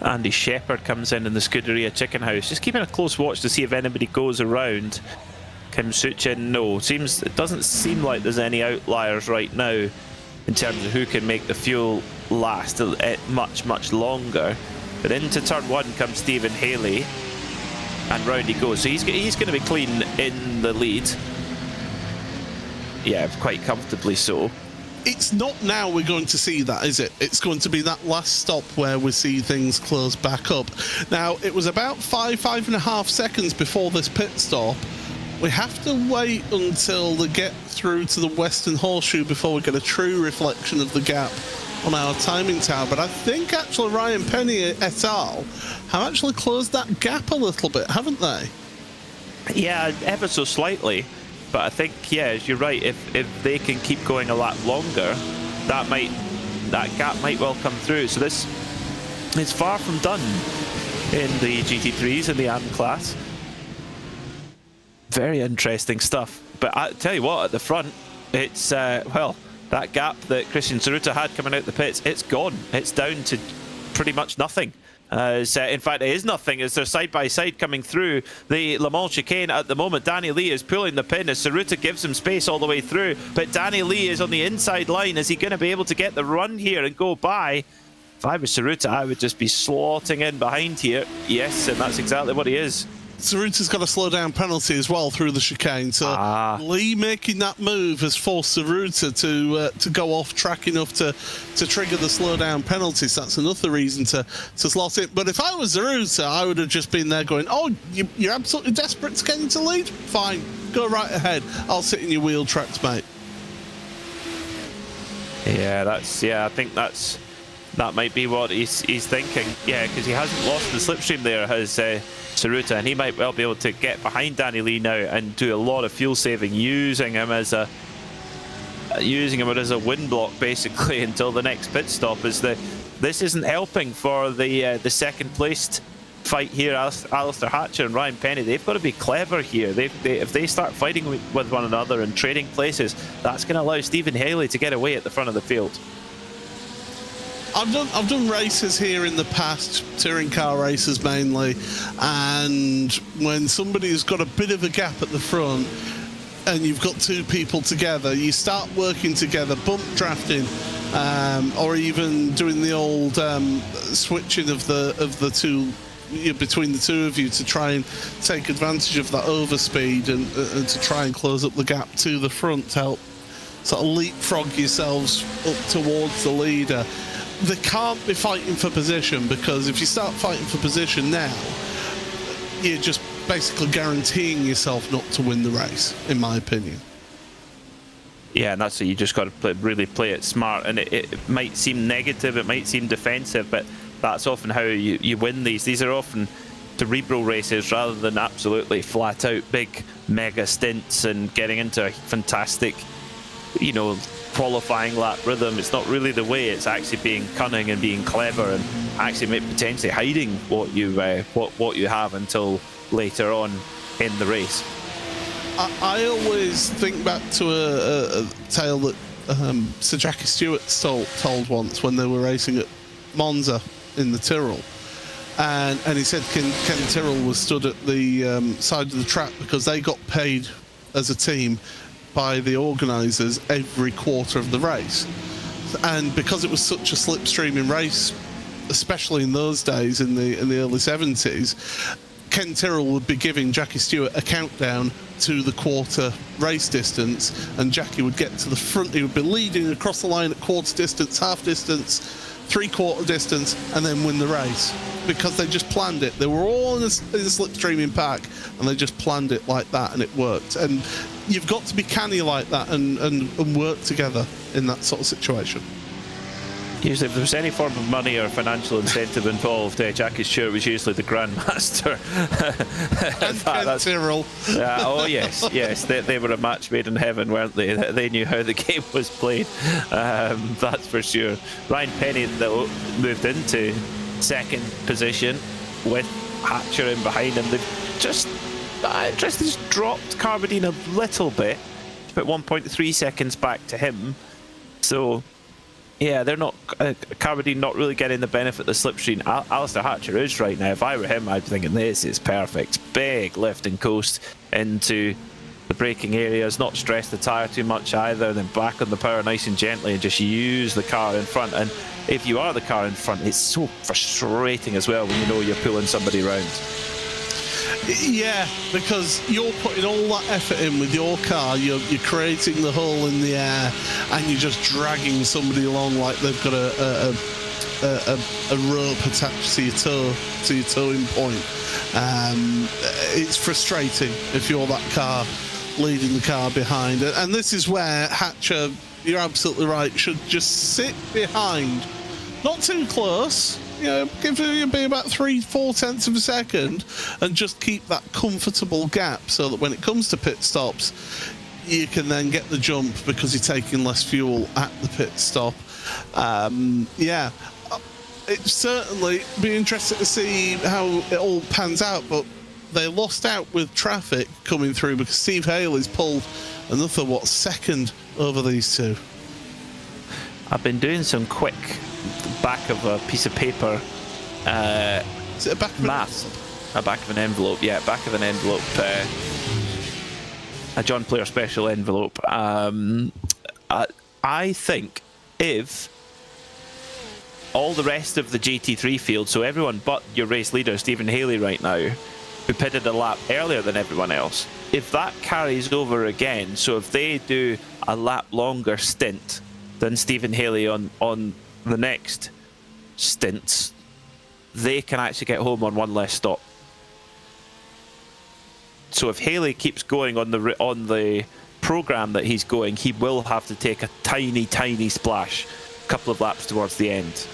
Andy Shepherd comes in the Scuderia Chicken House, just keeping a close watch to see if anybody goes around Kim Suchin. No, it doesn't seem like there's any outliers right now in terms of who can make the fuel last much longer. But into turn 1 comes Stephen Haley, and round he goes. So he's going to be clean in the lead. Yeah, quite comfortably so. It's not now we're going to see that, is it? It's going to be that last stop where we see things close back up. Now, it was about 5.5 seconds before this pit stop. We have to wait until they get through to the Western Horseshoe before we get a true reflection of the gap on our timing tower. But I think actually Ryan Penny et al. Have actually closed that gap a little bit, haven't they? Yeah, ever so slightly. But I think, yeah, you're right. If they can keep going a lot longer, that gap might well come through. So this is far from done in the GT3s in the AM class. Very interesting stuff. But I tell you what, at the front, it's that gap that Christian Zaruta had coming out the pits, it's gone. It's down to pretty much nothing. In fact, it is nothing as they're side by side coming through the Le Mans chicane at the moment. Danny Lee is pulling the pin as Zaruta gives him space all the way through, but Danny Lee is on the inside line. Is he going to be able to get the run here and go by? If I was Zaruta, I would just be slotting in behind here. Yes, and that's exactly what he is. Zaruta's got a slow down penalty as well through the chicane, so Lee making that move has forced Zaruta to go off track enough to trigger the slow down penalty. So that's another reason to slot it. But if I was Zaruta, I would have just been there going, oh, you're absolutely desperate to get into lead? Fine, go right ahead. I'll sit in your wheel tracks, mate. Yeah, I think that might be what he's thinking. Yeah, because he hasn't lost the slipstream there, has Zaruta, and he might well be able to get behind Danny Lee now and do a lot of fuel saving, using him as a using him as a wind block basically until the next pit stop. This isn't helping for the second placed fight here. Alistair Hatcher and Ryan Penny, they've got to be clever here. If they start fighting with one another and trading places, that's going to allow Stephen Haley to get away at the front of the field. I've done races here in the past, touring car races mainly, and when somebody's got a bit of a gap at the front and you've got two people together, you start working together, bump drafting, or even doing the old switching of the two, between the two of you, to try and take advantage of that overspeed and to try and close up the gap to the front to help sort of leapfrog yourselves up towards the leader. They can't be fighting for position, because if you start fighting for position now, you're just basically guaranteeing yourself not to win the race, in my opinion. Yeah, and that's it. You just got to really play it smart, and it might seem negative, it might seem defensive, but that's often how you win these. These are often cerebral races rather than absolutely flat out big mega stints and getting into a fantastic, qualifying lap rhythm. It's not really the way. It's actually being cunning and being clever and actually potentially hiding what you have until later on in the race. I always think back to a tale that Sir Jackie Stewart told once when they were racing at Monza in the Tyrrell, and he said Ken Tyrrell was stood at the side of the track because they got paid as a team by the organisers every quarter of the race, and because it was such a slipstreaming race, especially in those days in the early 70s, Ken Tyrrell would be giving Jackie Stewart a countdown to the quarter race distance, and Jackie would get to the front. He would be leading across the line at quarter distance, half distance, three-quarter distance, and then win the race, because they just planned it. They were all in a slipstreaming pack, and they just planned it like that, and it worked. And you've got to be canny like that and work together in that sort of situation. Usually, if there was any form of money or financial incentive involved, Jackie Stewart was usually the grandmaster. And Ken Tyrrell. Oh yes, they were a match made in heaven, weren't they? They knew how the game was played. That's for sure. Ryan Penny, though, moved into second position with Hatcher in behind him. They've just dropped Carbadine a little bit, about 1.3 seconds back to him. So, yeah, they're not Carbadine not really getting the benefit of the slipstream. Alistair Hatcher is right now. If I were him, I'd be thinking this is perfect. Big lift and coast into the braking areas, not stress the tyre too much either, then back on the power nice and gently and just use the car in front. And if you are the car in front, it's so frustrating as well when you know you're pulling somebody around. Yeah, because you're putting all that effort in with your car, you're creating the hole in the air, and you're just dragging somebody along like they've got a rope attached to your towing point. It's frustrating if you're that car leading the car behind. And this is where Hatcher, you're absolutely right, should just sit behind, not too close. Give it be about 3-4 tenths of a second, and just keep that comfortable gap so that when it comes to pit stops, you can then get the jump because you're taking less fuel at the pit stop. It's certainly be interested to see how it all pans out, but they lost out with traffic coming through because Steve Haley's pulled another, second over these two. I've been doing some quick back of a piece of paper Is it a back of math. A back of an envelope, yeah, back of an envelope. A John Player special envelope. I think if all the rest of the GT3 field, so everyone but your race leader, Stephen Haley right now, who pitted a lap earlier than everyone else, if that carries over again, so if they do a lap longer stint than Stephen Haley on the next stints, they can actually get home on one less stop. So if Haley keeps going on the program that he's going, he will have to take a tiny splash a couple of laps towards the end.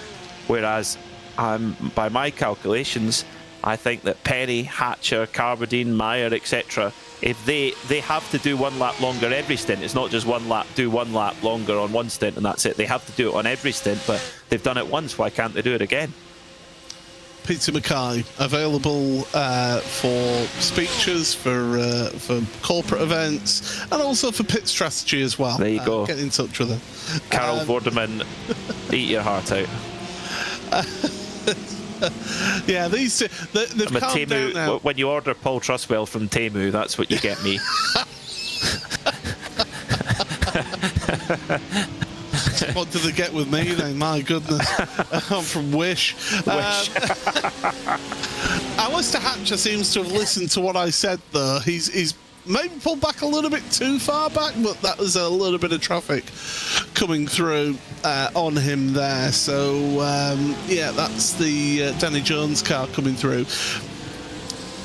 Whereas, by my calculations, I think that Penny, Hatcher, Carbadine, Meyer, etc., if they have to do 1 lap longer every stint. It's not just 1 lap, do 1 lap longer on one stint and that's it. They have to do it on every stint, but they've done it once. Why can't they do it again? Peter Mackay, available for speeches, for corporate events, and also for pit strategy as well. There you go. Get in touch with him. Carol Vorderman, eat your heart out. Yeah, these two, they've calmed down now. When you order Paul Trustwell from Temu, that's what you get me. What do they get with me then? My goodness. I'm from Wish. Alistair Hatcher seems to have listened to what I said, though. He's maybe pulled back a little bit too far back, but that was a little bit of traffic coming through on him there. So, yeah, that's the Danny Jones car coming through.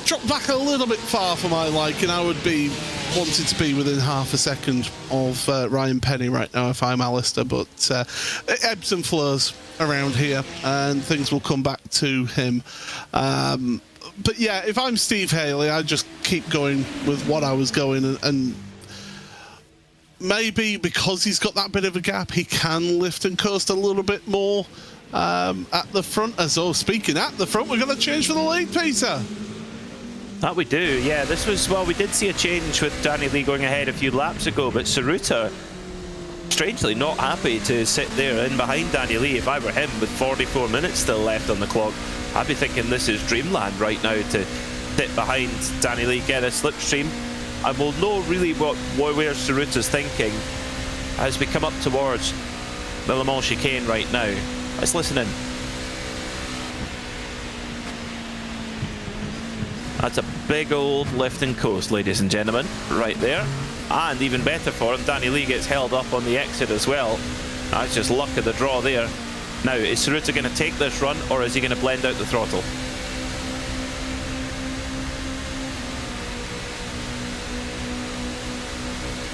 Dropped back a little bit far for my liking. I would be wanted to be within half a second of Ryan Penny right now if I'm Alistair, but it ebbs and flows around here and things will come back to him. But yeah, if I'm Steve Haley, I just keep going with what I was going, and maybe because he's got that bit of a gap, he can lift and coast a little bit more at the front. Speaking at the front, we're going to change for the lead, Peter. That we do, yeah. This was, well, we did see a change with Danny Lee going ahead a few laps ago, but Tsuruta, strangely not happy to sit there in behind Danny Lee. If I were him with 44 minutes still left on the clock, I'd be thinking this is dreamland right now to sit behind Danny Lee, get a slipstream, and we'll know really where Tsuruta's thinking as we come up towards the Le Mans chicane right now. Let's listen in. That's a big old lift and coast, ladies and gentlemen, right there. And even better for him, Danny Lee gets held up on the exit as well. That's just luck of the draw there. Now, is Tsuruta going to take this run, or is he going to blend out the throttle?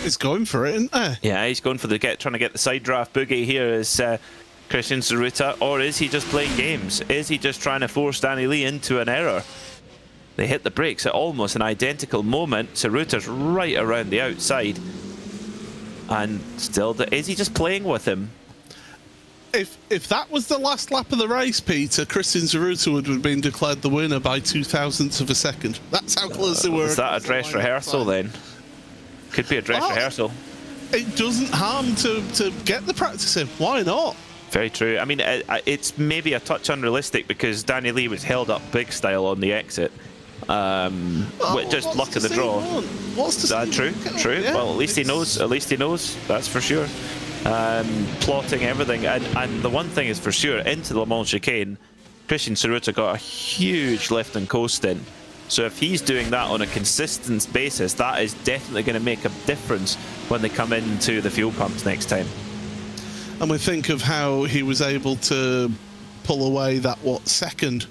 He's going for it, isn't he? Yeah, he's going for trying to get the side draft boogie here as Christian Tsuruta, or is he just playing games? Is he just trying to force Danny Lee into an error? They hit the brakes at almost an identical moment. Tsuruta's right around the outside. And still, is he just playing with him? If that was the last lap of the race, Peter, Christian Tsuruta would have been declared the winner by 0.02 of a second. That's how close they were. Is that a dress rehearsal then? Could be a dress rehearsal. It doesn't harm to get the practice in. Why not? Very true. I mean, it's maybe a touch unrealistic because Danny Lee was held up big style on the exit. Just luck of the draw. What's the true? Yeah, well, at least he knows. At least he knows. That's for sure. Plotting everything, and the one thing is for sure, into the Le Mans chicane, Christian Tsuruta got a huge lift and coast in. So if he's doing that on a consistent basis, that is definitely going to make a difference when they come into the fuel pumps next time. And we think of how he was able to pull away that second.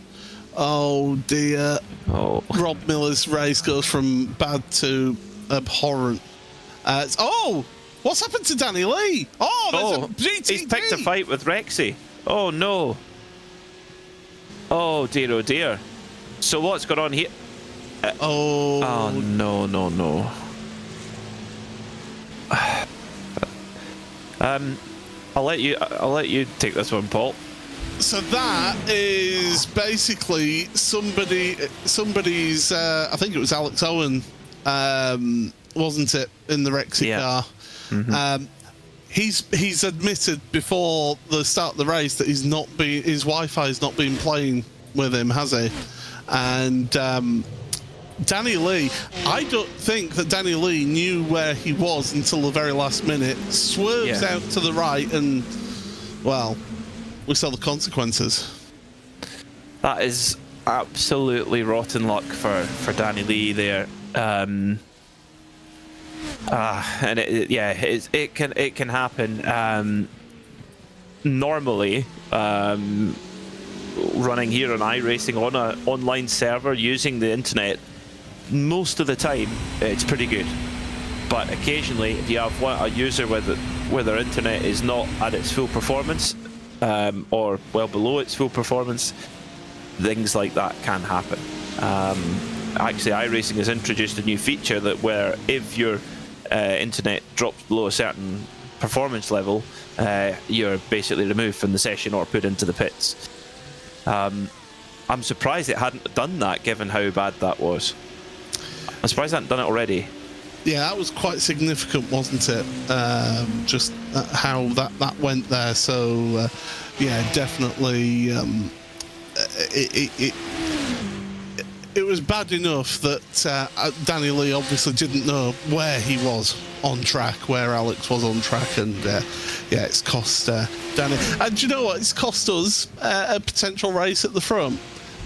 Oh dear. Oh. Rob Miller's race goes from bad to abhorrent. What's happened to Danny Lee? There's a GTD. He's picked a fight with Rexy. Oh no. Oh dear, oh dear. So what's going on here? Oh no. I'll let you take this one, Paul. So that is basically somebody's. I think it was Alex Owen, wasn't it, in the Rexy car? Mm-hmm. He's admitted before the start of the race that his Wi-Fi's not been playing with him, has he? And Danny Lee, I don't think that Danny Lee knew where he was until the very last minute. Swerves out to the right, and well, we saw the consequences. That is absolutely rotten luck for Danny Lee there. And it can happen. Normally, running here on iRacing on an online server using the internet, most of the time it's pretty good. But occasionally, if you have a user where their internet is not at its full performance, or well below its full performance, things like that can happen. actually iRacing has introduced a new feature that where if your internet drops below a certain performance level, you're basically removed from the session or put into the pits. I'm surprised it hadn't done that, given how bad that was. I'm surprised it hadn't done it already. Yeah, that was quite significant, wasn't it? Just how that went there. So, yeah, definitely. It was bad enough that Danny Lee obviously didn't know where he was on track, where Alex was on track, and yeah, it's cost Danny. And do you know what? It's cost us a potential race at the front.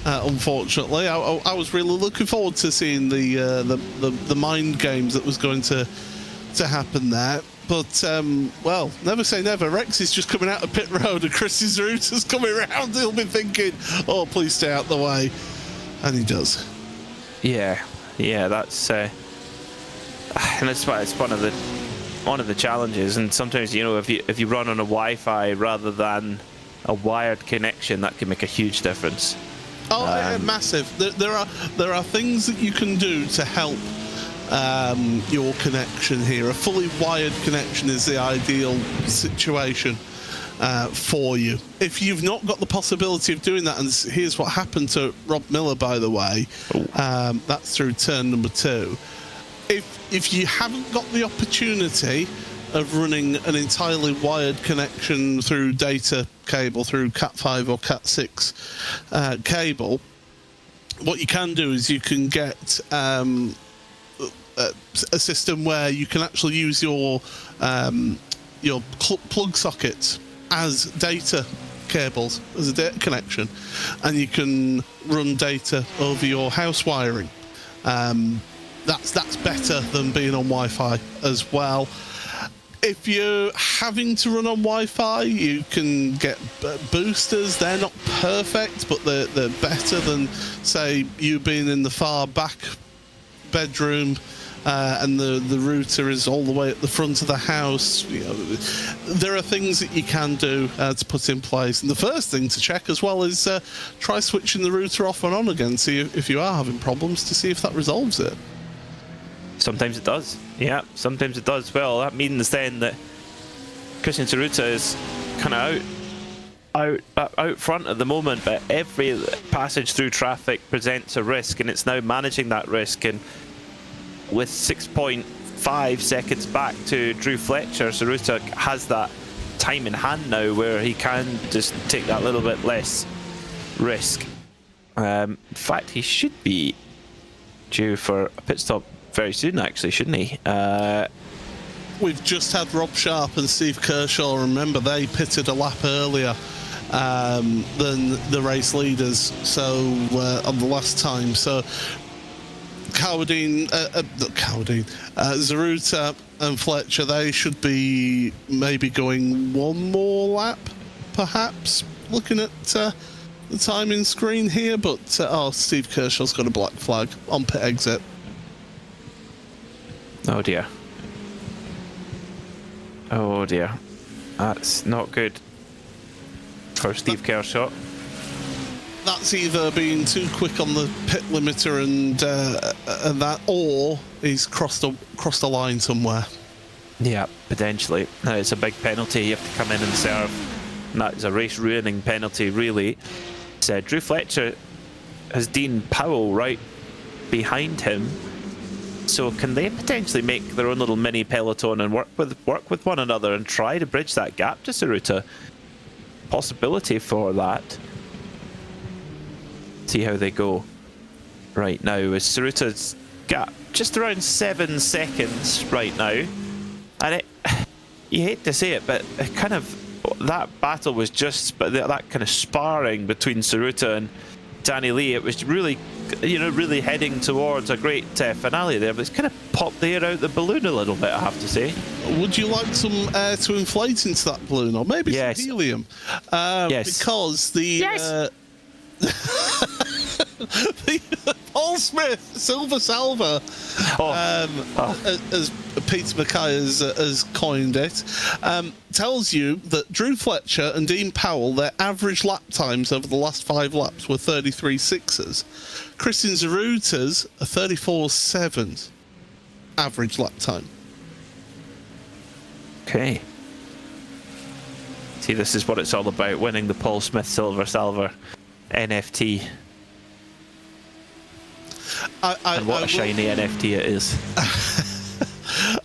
Unfortunately, I was really looking forward to seeing the mind games that was going to happen there. But, well, never say never. Rex is just coming out of pit road and Chris's route is coming around. He'll be thinking, oh, please stay out the way. And he does. Yeah, that's... and it's one of the challenges. And sometimes, you know, if you run on a Wi-Fi rather than a wired connection, that can make a huge difference. Oh, yeah, massive. There are things that you can do to help your connection here. A fully wired connection is the ideal situation for you. If you've not got the possibility of doing that, and here's what happened to Rob Miller, by the way, that's through turn number 2. If you haven't got the opportunity of running an entirely wired connection through data cable, through Cat5 or Cat6 cable, what you can do is you can get a system where you can actually use your plug sockets as data cables, as a data connection, and you can run data over your house wiring. That's better than being on Wi-Fi as well. If you're having to run on Wi-Fi, you can get boosters. They're not perfect, but they're better than, say, you being in the far back bedroom and the router is all the way at the front of the house. You know, there are things that you can do to put in place. And the first thing to check as well is try switching the router off and on again, see if you are having problems, to see if that resolves it. Sometimes it does. Yeah, sometimes it does. Well, that means then that Christian Tsuruta is kind of out front at the moment, but every passage through traffic presents a risk, and it's now managing that risk. And with 6.5 seconds back to Drew Fletcher, Tsuruta has that time in hand now where he can just take that little bit less risk. In fact, he should be due for a pit stop very soon, actually, shouldn't he? We've just had Rob Sharp and Steve Kershaw. Remember, they pitted a lap earlier than the race leaders, so on the last time. So Tsuruta and Fletcher, they should be maybe going one more lap, perhaps, looking at the timing screen here. But Steve Kershaw's got a black flag on pit exit. Oh dear. Oh dear. That's not good for Steve Kershaw. That's either being too quick on the pit limiter and that, or he's crossed a line somewhere. Yeah, potentially. It's a big penalty. You have to come in and serve. And that is a race-ruining penalty, really. So Drew Fletcher has Dean Powell right behind him. So can they potentially make their own little mini peloton and work with one another and try to bridge that gap to Tsuruta? Possibility for that. See how they go. Right now, is Tsuruta's gap just around 7 seconds right now, and you hate to say it, but it kind of, that battle was just that kind of sparring between Tsuruta and Danny Lee. It was really, really heading towards a great finale there, but it's kind of popped the air out the balloon a little bit, I have to say. Would you like some air to inflate into that balloon, or maybe some helium? Yes. Because the Paul Smith Silver Salver has Peter Mackay has coined it, tells you that Drew Fletcher and Dean Powell, their average lap times over the last 5 laps were 33.6s. Christian Zaruta's a 34.7 average lap time. Okay. See, this is what it's all about, winning the Paul Smith Silver Salver NFT. And what a shiny NFT it is.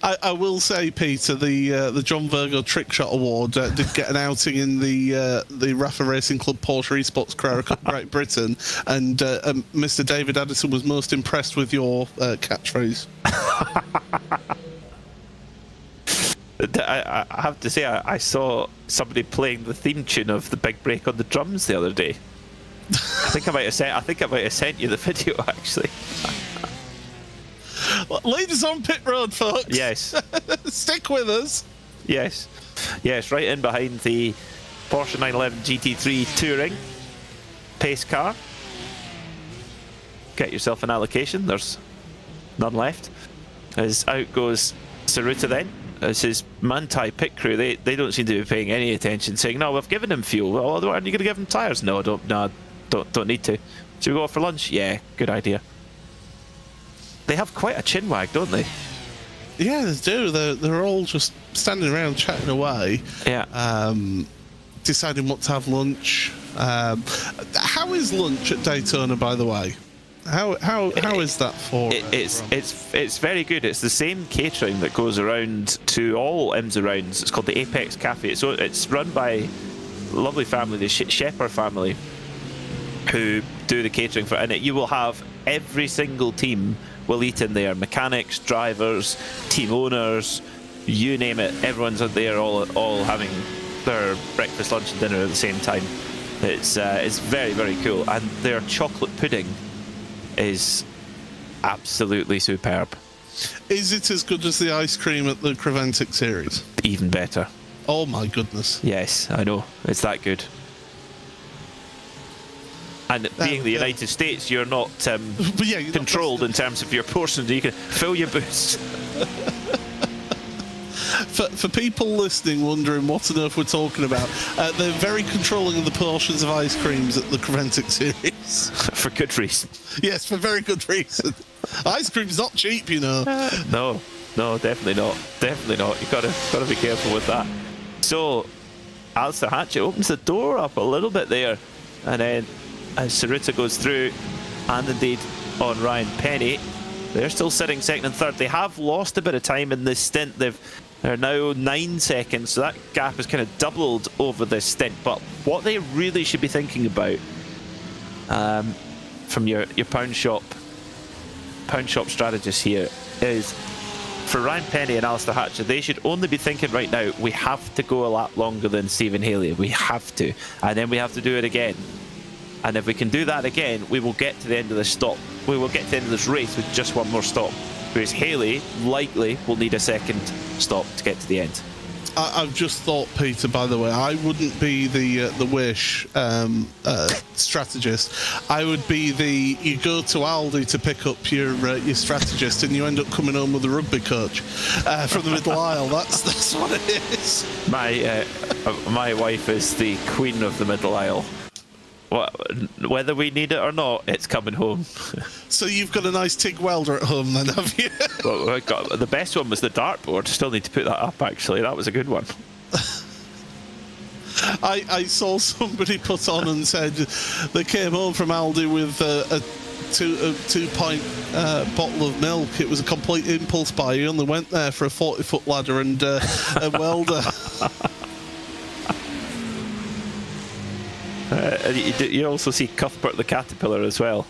I will say, Peter, the John Virgo Trick Shot Award did get an outing in the Rafa Racing Club Porsche Esports Carrera Cup Great Britain, and Mr. David Addison was most impressed with your catchphrase. I have to say, I saw somebody playing the theme tune of The Big Break on the drums the other day. I think I might have sent you the video, actually. Leaders on pit road, folks. Yes. Stick with us. Yes, right in behind the Porsche 911 GT3 Touring pace car. Get yourself an allocation. There's none left. As out goes Saruta then. As his Manthai pit crew, they don't seem to be paying any attention, saying, "No, we've given him fuel. Well, aren't you going to give him tyres?" No, don't need to. Should we go out for lunch? Yeah, good idea. They have quite a chin wag, don't they? Yeah, they do. They're all just standing around chatting away. Yeah. Deciding what to have lunch. How is lunch at Daytona, by the way? How is that for? It's very good. It's the same catering that goes around to all IMSA rounds. It's called the Apex Cafe. So it's run by a lovely family, the Shepard family, who do the catering for it. And you will have every single team will eat in there. Mechanics, drivers, team owners, you name it. Everyone's there, all having their breakfast, lunch, and dinner at the same time. It's very, very cool. And their chocolate pudding is absolutely superb. Is it as good as the ice cream at the Creventic series? Even better. Oh my goodness. Yes, I know. It's that good. And being the United States, you're not controlled in terms of your portion. You can fill your boots. For people listening, wondering what on earth we're talking about, they're very controlling of the portions of ice creams at the Creventic series. For good reason. Yes, for very good reason. Ice cream's not cheap, you know. No, definitely not. Definitely not. You've got to be careful with that. So, Alistair Hatchett opens the door up a little bit there, and then as Saruta goes through, and indeed on Ryan Penny, they're still sitting second and third. They have lost a bit of time in this stint. They're now 9 seconds, so that gap has kind of doubled over this stint. But what they really should be thinking about, from your pound shop strategist here, is for Ryan Penny and Alistair Hatcher, they should only be thinking right now, we have to go a lap longer than Stephen Haley. We have to. And then we have to do it again. And if we can do that again, we will get to the end of this stop. We will get to the end of this race with just one more stop. Whereas Haley likely will need a second stop to get to the end. I've just thought, Peter, by the way, I wouldn't be the Wish strategist. I would be you go to Aldi to pick up your strategist, and you end up coming home with a rugby coach from the middle aisle. That's what it is. My wife is the queen of the middle aisle. Whether we need it or not, it's coming home. So you've got a nice TIG welder at home then, have you? Well, the best one was the dartboard. Still need to put that up, actually. That was a good one. I saw somebody put on and said they came home from Aldi with a 2-pint bottle of milk. It was a complete impulse buy. He only went there for a 40-foot ladder and a welder. You also see Cuthbert the Caterpillar as well.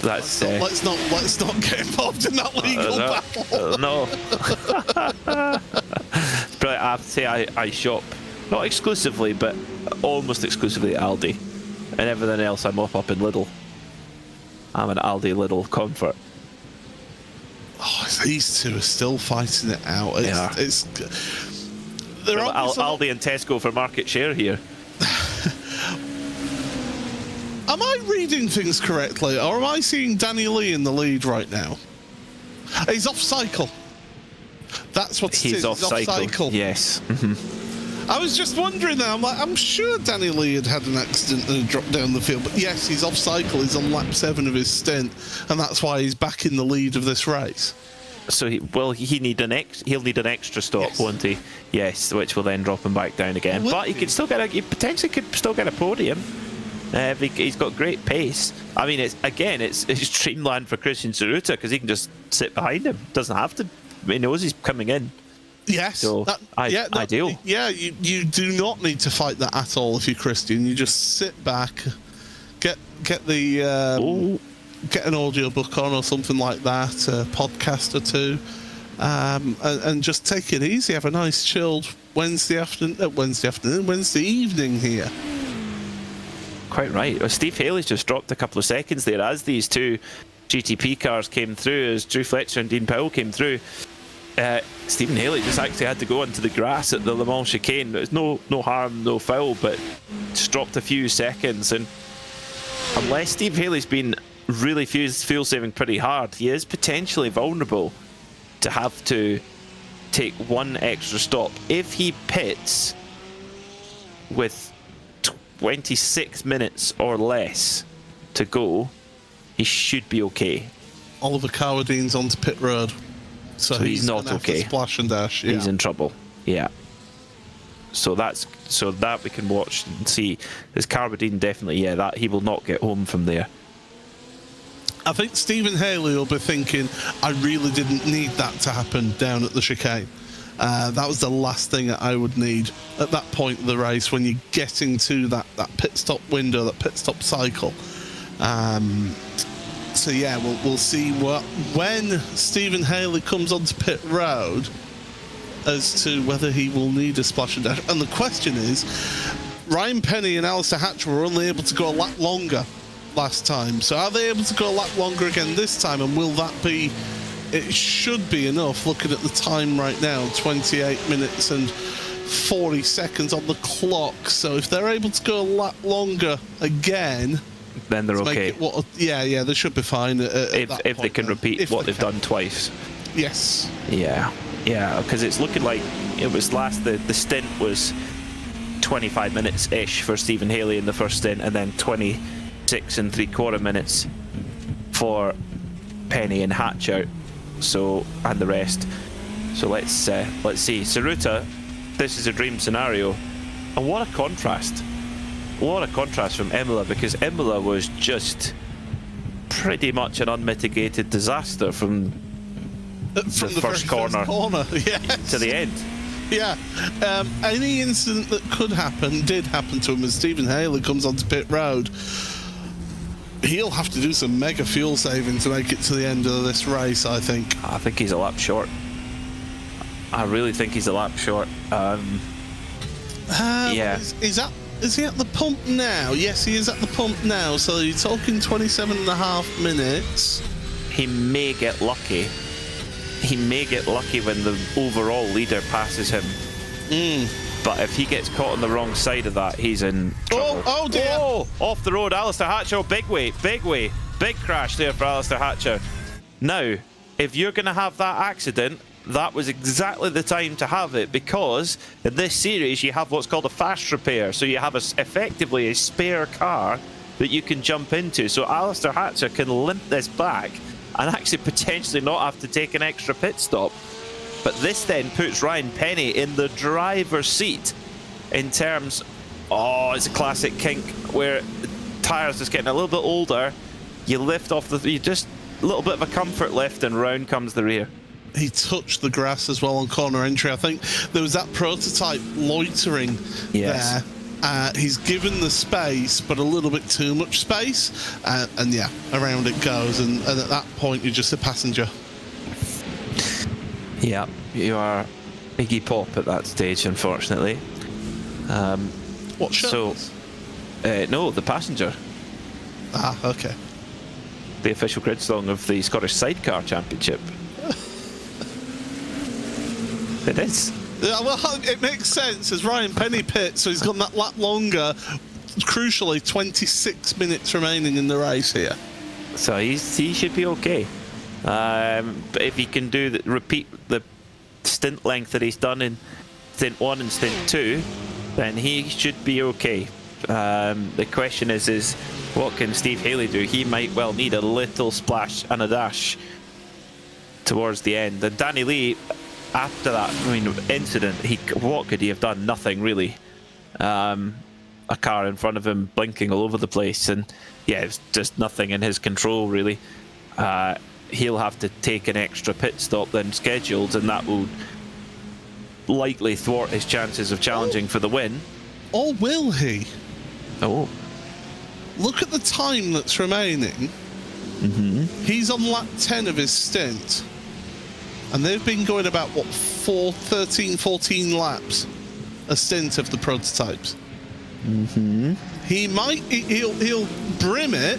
That's let's not get involved in that legal battle. No. But I have to say I shop not exclusively but almost exclusively at Aldi, and everything else I mop up in Lidl. I'm an Aldi Lidl convert. Oh, these two are still fighting it out. Aldi and Tesco for market share here. Am I reading reading things correctly, or am I seeing Danny Lee in the lead right now? He's off cycle. That's what He's off cycle. Yes. I was just wondering that. I'm sure Danny Lee had an accident and dropped down the field, but yes, he's off cycle. He's on lap 7 of his stint, and that's why he's back in the lead of this race. So he'll need an extra stop, yes. Won't he? Yes, which will then drop him back down again. But he potentially could still get a podium. He's got great pace. I mean, it's streamlined for Christian Tsuruta because he can just sit behind him. Doesn't have to. He knows he's coming in. Yes, so ideal. Yeah, you do not need to fight that at all if you're Christian. You just sit back, get an audiobook on or something like that, a podcast or two, and just take it easy. Have a nice chilled Wednesday evening here. Quite right. Well, Steve Haley's just dropped a couple of seconds there as these two GTP cars came through, as Drew Fletcher and Dean Powell came through. Stephen Haley just actually had to go onto the grass at the Le Mans chicane. There's no harm, no foul, but just dropped a few seconds. And unless Steve Haley's been really fuel saving pretty hard, he is potentially vulnerable to have to take one extra stop. If he pits with 26 minutes or less to go, he should be okay. Oliver Carwadine's onto pit road. So he's not okay. Splash and dash. Yeah. He's in trouble. Yeah. So that we can watch and see. This Carwadine definitely, that he will not get home from there. I think Stephen Haley will be thinking, I really didn't need that to happen down at the chicane. That was the last thing that I would need at that point of the race when you're getting to that pit stop window, that pit stop cycle. So yeah, we'll see when Stephen Haley comes onto pit road as to whether he will need a splash and dash. And the question is, Ryan Penny and Alistair Hatcher were only able to go a lap longer last time. So are they able to go a lap longer again this time? And will that be... It should be enough, looking at the time right now, 28 minutes and 40 seconds on the clock. So if they're able to go a lap longer again... Then they're okay. Yeah, they should be fine. If they can repeat what they've done twice. Yes. Yeah, because it's looking like it was the stint was 25 minutes-ish for Stephen Haley in the first stint, and then 26 3/4 minutes for Penny and Hatcher. So, and the rest. So let's see. Tsuruta, this is a dream scenario. And what a contrast. What a contrast from Imola, because Imola was just pretty much an unmitigated disaster from the first corner yes. to the end. Yeah. Any incident that could happen did happen to him as Stephen Haley comes onto pit road. He'll have to do some mega fuel saving to make it to the end of this race, I think. I think he's a lap short. I really think he's a lap short. Yeah. Is he at the pump now? Yes, he is at the pump now. So you're talking 27.5 minutes. He may get lucky. He may get lucky when the overall leader passes him. But if he gets caught on the wrong side of that, he's in trouble. Oh dear! Oh, off the road, Alistair Hatcher. Big crash there for Alistair Hatcher. Now, if you're going to have that accident, that was exactly the time to have it, because in this series you have what's called a fast repair. So you have effectively a spare car that you can jump into. So Alistair Hatcher can limp this back and actually potentially not have to take an extra pit stop. But this then puts Ryan Penny in the driver's seat in terms... Oh, it's a classic kink where the tyres just getting a little bit older. You lift off you just a little bit of a comfort lift and round comes the rear. He touched the grass as well on corner entry. I think there was that prototype loitering there. He's given the space, but a little bit too much space. And yeah, around it goes. And at that point, you're just a passenger. Yeah, you are Iggy Pop at that stage, unfortunately. What show? No, the passenger. Ah, okay. The official grid song of the Scottish Sidecar Championship. It is. Yeah, well, it makes sense as Ryan Penny pits, so he's gone that lap longer. crucially 26 minutes remaining in the race here. So he should be okay. But if he can repeat the stint length that he's done in stint 1 and stint 2, then he should be okay. The question is what can Steve Haley do? He might well need a little splash and a dash towards the end. And Danny Lee, after that incident, what could he have done? Nothing really. A car in front of him blinking all over the place, and yeah, it's just nothing in his control really. He'll have to take an extra pit stop then scheduled, and that will likely thwart his chances of challenging for the win. Or will he? Oh. Look at the time that's remaining. He's on lap 10 of his stint. And they've been going about, what, 13, 14 laps a stint of the prototypes. He'll brim it,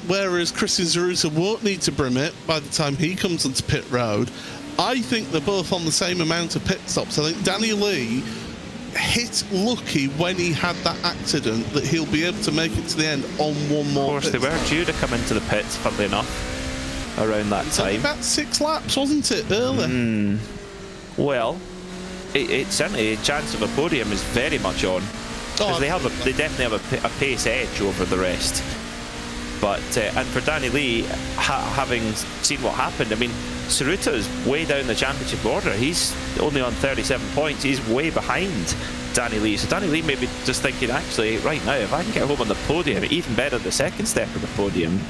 whereas Christian Zaruta won't need to brim it by the time he comes onto pit road. I think they're both on the same amount of pit stops. I think Danny Lee hit lucky when he had that accident that he'll be able to make it to the end on one more. Of course, they were due to come into the pits, funnily enough, around that time. About 6 laps, wasn't it, earlier? Well, it's certainly a chance of a podium is very much on, because they definitely have a pace edge over the rest. But and for Danny Lee, having seen what happened, I mean, Tsuruta is way down the championship order. He's only on 37 points. He's way behind Danny Lee. So Danny Lee may be just thinking, actually, right now, if I can get home on the podium, even better the second step of the podium,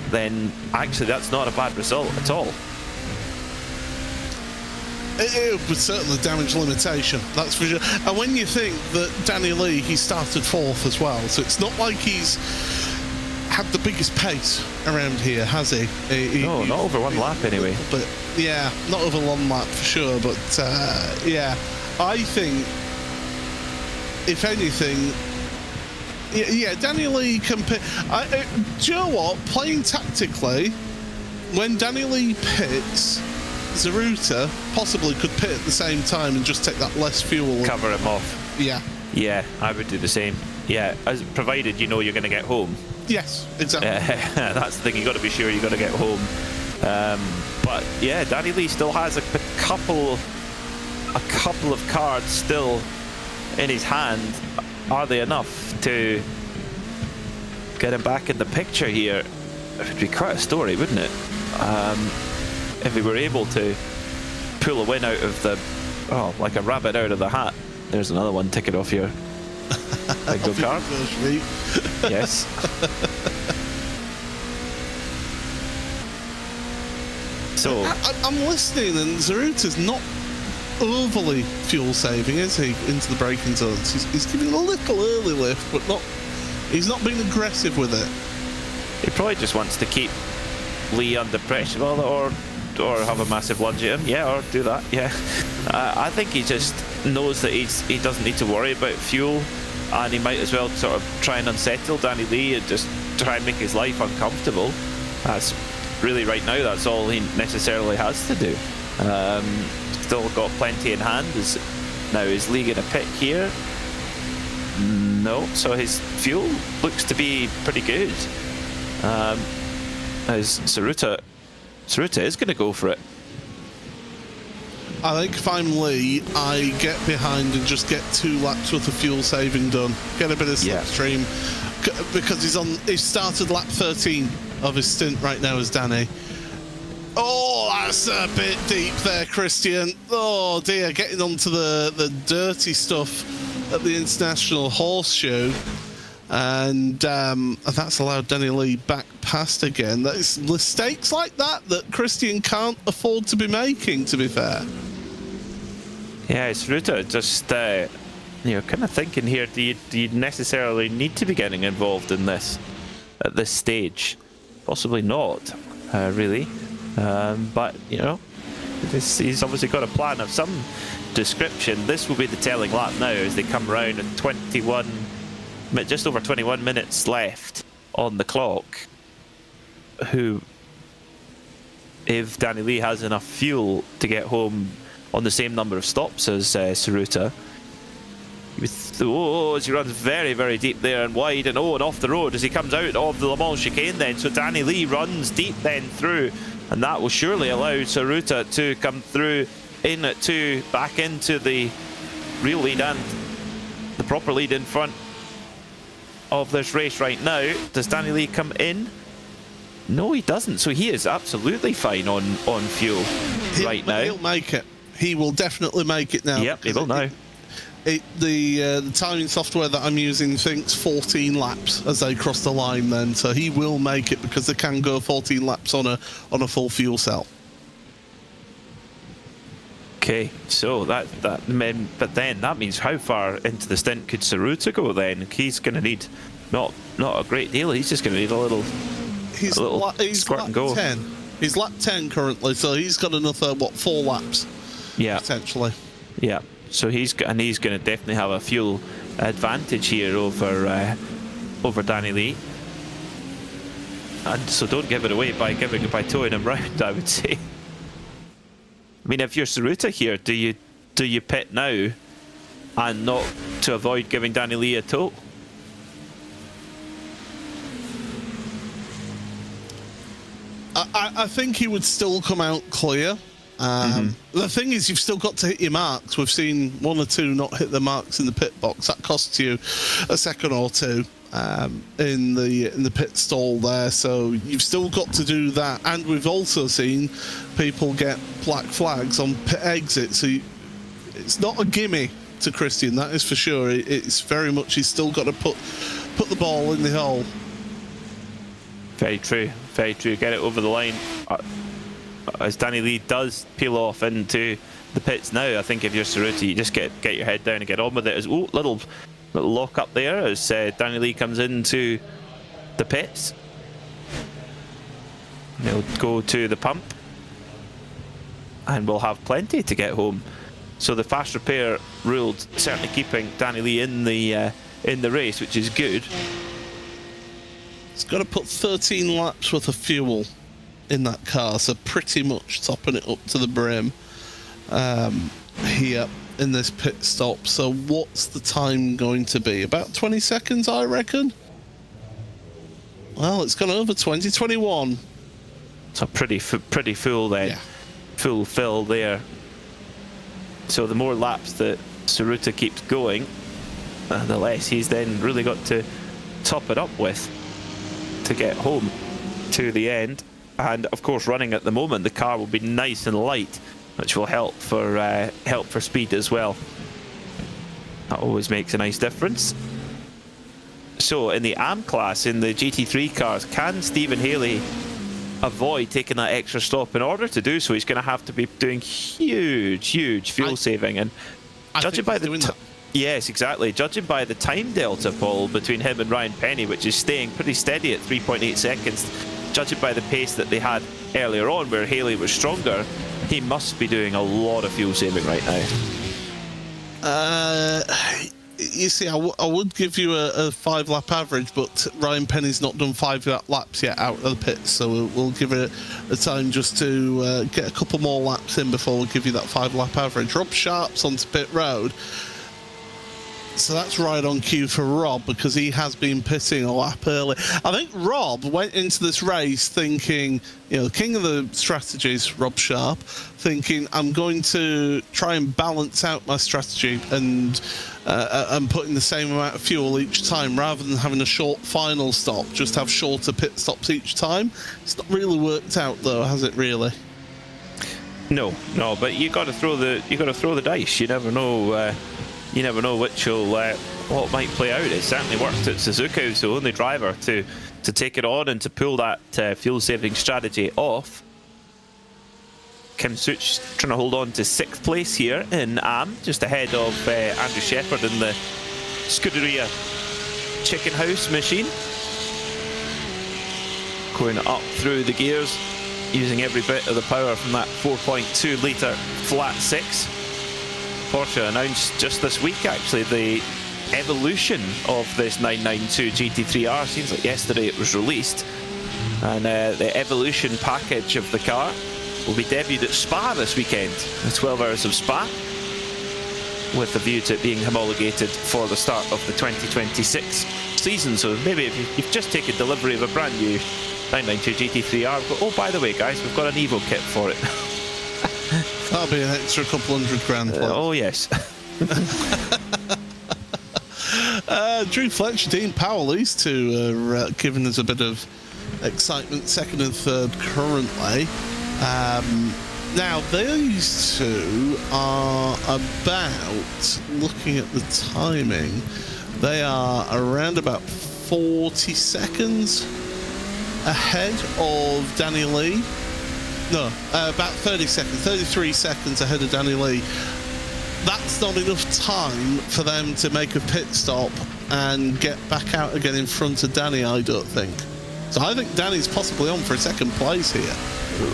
then actually that's not a bad result at all. It would certainly damage limitation, that's for sure. And when you think that Danny Lee, he started 4th as well, so it's not like he's had the biggest pace around here, has he? No, not over one lap anyway. But yeah, not over one lap for sure. But yeah, I think if anything, yeah, Danny Lee can pit. Do you know what? Playing tactically, when Danny Lee pits, Zaruta possibly could pit at the same time and just take that less fuel. Cover him off. Yeah. Yeah, I would do the same. Yeah, provided you know you're going to get home. Yes, exactly. That's the thing, you've got to be sure you've got to get home. But yeah, Danny Lee still has a couple of cards still in his hand. Are they enough to get him back in the picture here? It would be quite a story, wouldn't it? If we were able to pull a win out of like a rabbit out of the hat. There's another one ticket off your bingo card. Yes. So I'm listening, and Zaruta's not overly fuel saving, is he? Into the braking zones, he's giving a little early lift, but he's not being aggressive with it. He probably just wants to keep Lee under pressure, or have a massive lunge at him. Yeah, or do that. Yeah. I think he just knows that he doesn't need to worry about fuel, and he might as well sort of try and unsettle Danny Lee and just try and make his life uncomfortable. That's really, right now, that's all he necessarily has to do. Still got plenty in hand. Now, is Lee going to pit here? No. So his fuel looks to be pretty good. As Tsuruta is going to go for it. I think if I'm Lee, I get behind and just get 2 laps worth of fuel saving done. Get a bit of slipstream, because he started lap 13 of his stint right now as Danny. Oh, that's a bit deep there, Christian. Oh dear, getting onto the dirty stuff at the International Horseshoe. And that's allowed Danny Lee back past again. That's mistakes like that Christian can't afford to be making, to be fair. Yeah, it's Ruta just kind of thinking here, do you necessarily need to be getting involved in this at this stage? Possibly not, really. But he's obviously got a plan of some description. This will be the telling lap now as they come round at just over 21 minutes left on the clock. If Danny Lee has enough fuel to get home on the same number of stops as Tsuruta, As he runs very, very deep there and wide and off the road as he comes out of the Le Mans chicane then. So Danny Lee runs deep then through, and that will surely allow Tsuruta to come through back into the real lead and the proper lead in front of this race right now. Does Danny Lee come in? No, he doesn't. So he is absolutely fine on fuel right now. He'll make it. He will definitely make it now. Yep, he will now. The timing software that I'm using thinks 14 laps as they cross the line then, so he will make it because they can go 14 laps on a full fuel cell. Okay, so but then that means how far into the stint could Tsuruta go then? He's going to need not a great deal. He's just going to need a little squirt and go. 10. He's lap 10 currently, so he's got another 4 laps. Yeah, potentially. Yeah. So he's going to definitely have a fuel advantage here over Danny Lee, and so don't give it away by towing him round, I would say. I mean, if you're Tsuruta here, do you pit now and not to avoid giving Danny Lee a tow? I think he would still come out clear. The thing is, you've still got to hit your marks. We've seen 1 or 2 not hit the marks in the pit box. That costs you a second or 2 in the pit stall there. So you've still got to do that. And we've also seen people get black flags on pit exit. So it's not a gimme to Christian, that is for sure. It's very much he's still got to put the ball in the hole. Very true. Very true. Get it over the line. As Danny Lee does peel off into the pits now, I think if you're Tsuruta, you just get your head down and get on with it. Little lock up there as Danny Lee comes into the pits. He'll go to the pump, and we'll have plenty to get home. So the fast repair ruled certainly keeping Danny Lee in the race, which is good. He's got to put 13 laps worth of fuel in that car, so pretty much topping it up to the brim here in this pit stop. So what's the time going to be? About 20 seconds, I reckon. Well, it's gone over 2021. So pretty full then. Yeah. Full fill there. So the more laps that Tsuruta keeps going, the less he's then really got to top it up with to get home to the end. And of course, running at the moment, the car will be nice and light, which will help for speed as well. That always makes a nice difference. So in the AM class, in the GT3 cars, can Stephen Haley avoid taking that extra stop? In order to do so, he's going to have to be doing huge fuel saving. And judging by the yes, exactly. Judging by the time delta, Paul, between him and Ryan Penny, which is staying pretty steady at 3.8 seconds. Judging by the pace that they had earlier on, where Haley was stronger, he must be doing a lot of fuel saving right now. You see, I would give you a 5-lap average, but Ryan Penny's not done 5 laps yet out of the pits, so we'll give it a time just to get a couple more laps in before we give you that 5-lap average. Rob Sharp's onto pit road. So that's right on cue for Rob, because he has been pitting a lap early. I think Rob went into this race thinking, the king of the strategies, Rob Sharp, thinking, I'm going to try and balance out my strategy and putting the same amount of fuel each time, rather than having a short final stop, just have shorter pit stops each time. It's not really worked out though, has it really? No, but you got to throw the dice. You never know. You never know what might play out. It certainly worked at Suzuka, who's the only driver to take it on and to pull that fuel-saving strategy off. Kim Such trying to hold on to 6th place here in AM, just ahead of Andrew Shepherd in the Scuderia Chicken House machine. Going up through the gears, using every bit of the power from that 4.2 litre flat 6. Porsche announced just this week, actually, the evolution of this 992 GT3R. Seems like yesterday it was released. And the evolution package of the car will be debuted at Spa this weekend. The 12 hours of Spa. with a view to it being homologated for the start of the 2026 season. So maybe if you've just taken delivery of a brand new 992 GT3R, but oh, by the way, guys, we've got an Evo kit for it. That'll be an extra couple £100 plus. Oh, yes. Drew Fletcher, Dean Powell, these two are giving us a bit of excitement, second and third currently. Now, these two are about, looking at the timing, they are around about 40 seconds ahead of Danny Lee. No, about 30 seconds, 33 seconds ahead of Danny Lee. That's not enough time for them to make a pit stop and get back out again in front of Danny, I don't think. So I think Danny's possibly on for a second place here.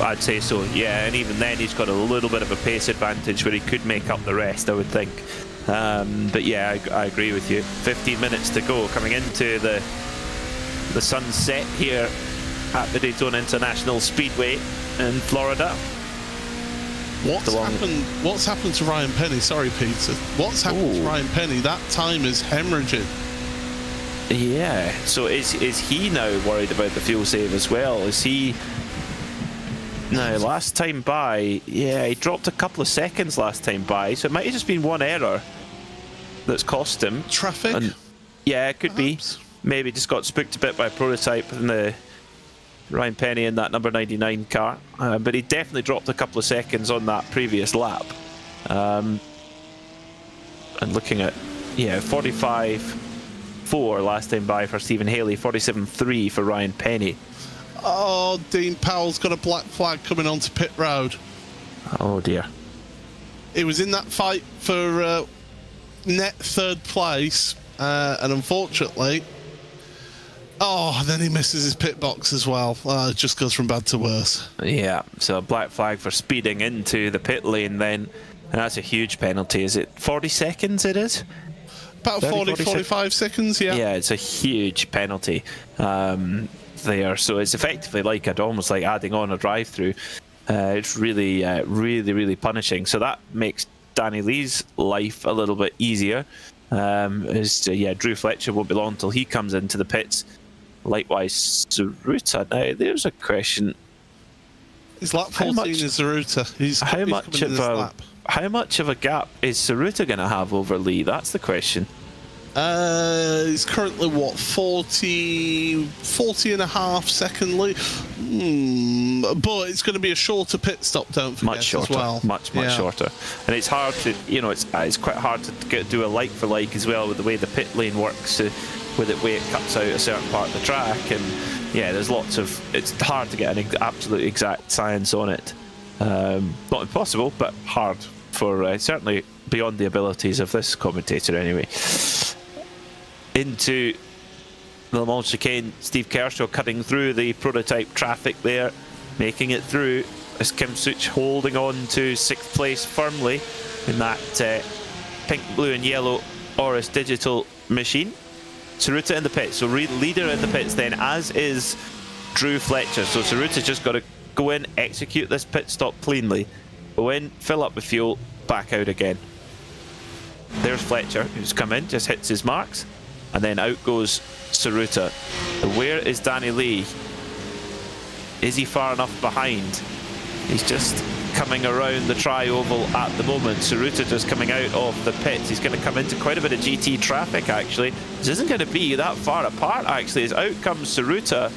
I'd say so, yeah, and even then he's got a little bit of a pace advantage where he could make up the rest, I would think. But yeah, I agree with you. 15 minutes to go, coming into the sunset here at the Daytona International Speedway in Florida. What's happened to Ryan Penny? Sorry, Peter. What's happened to Ryan Penny? That time is hemorrhaging. Yeah, so is he now worried about the fuel save as well? Is he... No, last time by, yeah, he dropped a couple of seconds last time by, so it might have just been one error that's cost him. Traffic? Yeah, it could perhaps be. Maybe just got spooked a bit by prototype in the Ryan Penny in that number 99 car, but he definitely dropped a couple of seconds on that previous lap. And looking at, yeah, 45.4 last time by for Stephen Haley, 47.3 for Ryan Penny. Oh, Dean Powell's got a black flag coming onto pit road. Oh dear. He was in that fight for net third place, and unfortunately, then he misses his pit box as well. It just goes from bad to worse. Yeah, so a black flag for speeding into the pit lane then, and that's a huge penalty. Is it 40 seconds it is? About 45 seconds, yeah. Yeah, it's a huge penalty there. So it's effectively like almost like adding on a drive-through. It's really, really punishing. So that makes Danny Lee's life a little bit easier. Drew Fletcher won't be long until he comes into the pits. Likewise, Tsuruta. Now, there's a question. His lap 14 is Tsuruta. How much of a gap is Tsuruta going to have over Lee? That's the question. He's currently, 40 and a half second lead. But it's going to be a shorter pit stop, don't forget, much shorter, as well. Much shorter. And it's hard to, it's quite hard to do a like for like as well with the way the pit lane works, with the way it cuts out a certain part of the track. And yeah, there's it's hard to get an absolute exact science on it. Not impossible, but hard for, certainly beyond the abilities of this commentator anyway. Into the Le Mans chicane, Steve Kershaw cutting through the prototype traffic there, making it through as Kim Such holding on to 6th place firmly in that pink, blue and yellow Oris Digital machine. Tsuruta in the pits, so leader in the pits then, as is Drew Fletcher. So Tsuruta's just got to go in, execute this pit stop cleanly, go in, fill up with fuel, back out again. There's Fletcher, who's come in, just hits his marks, and then out goes Tsuruta. Where is Danny Lee? Is he far enough behind? He's just coming around the tri-oval at the moment. Tsuruta just coming out of the pits. He's going to come into quite a bit of GT traffic, actually. This isn't going to be that far apart, actually, as out comes Tsuruta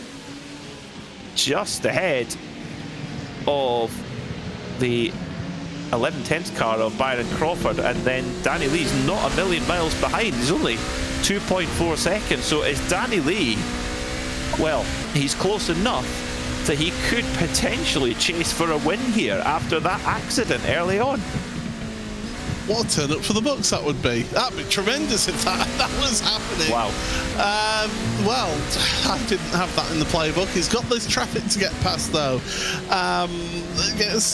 just ahead of the 11/10th car of Byron Crawford, and then Danny Lee's not a million miles behind. He's only 2.4 seconds. So is Danny Lee, well, he's close enough that he could potentially chase for a win here after that accident early on. What a turn up for the books that would be. That'd be tremendous if that was happening. Wow. Well, I didn't have that in the playbook. He's got this traffic to get past, though.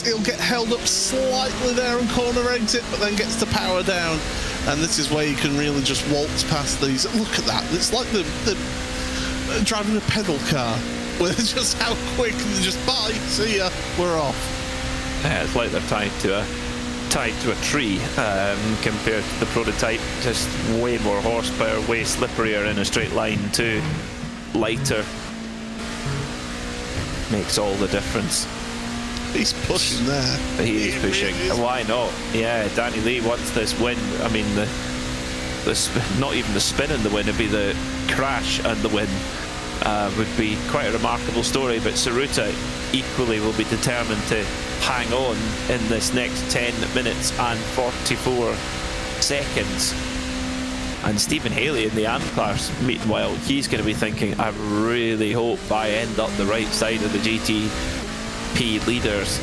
He'll get held up slightly there on corner exit, but then gets to power down. And this is where you can really just waltz past these. Look at that. It's like the driving a pedal car, with just how quick and just bye, see ya, we're off. Yeah, it's like they're tied to tied to a tree compared to the prototype. Just way more horsepower, way slipperier in a straight line too. Lighter. Makes all the difference. He's pushing there. He is pushing. Really. Why not? Yeah, Danny Lee wants this win. I mean, not even the spin and the win, it'd be the crash and the win. Would be quite a remarkable story, but Tsuruta equally will be determined to hang on in this next 10 minutes and 44 seconds. And Stephen Haley in the AM class, meanwhile, he's going to be thinking, I really hope I end up the right side of the GTP leaders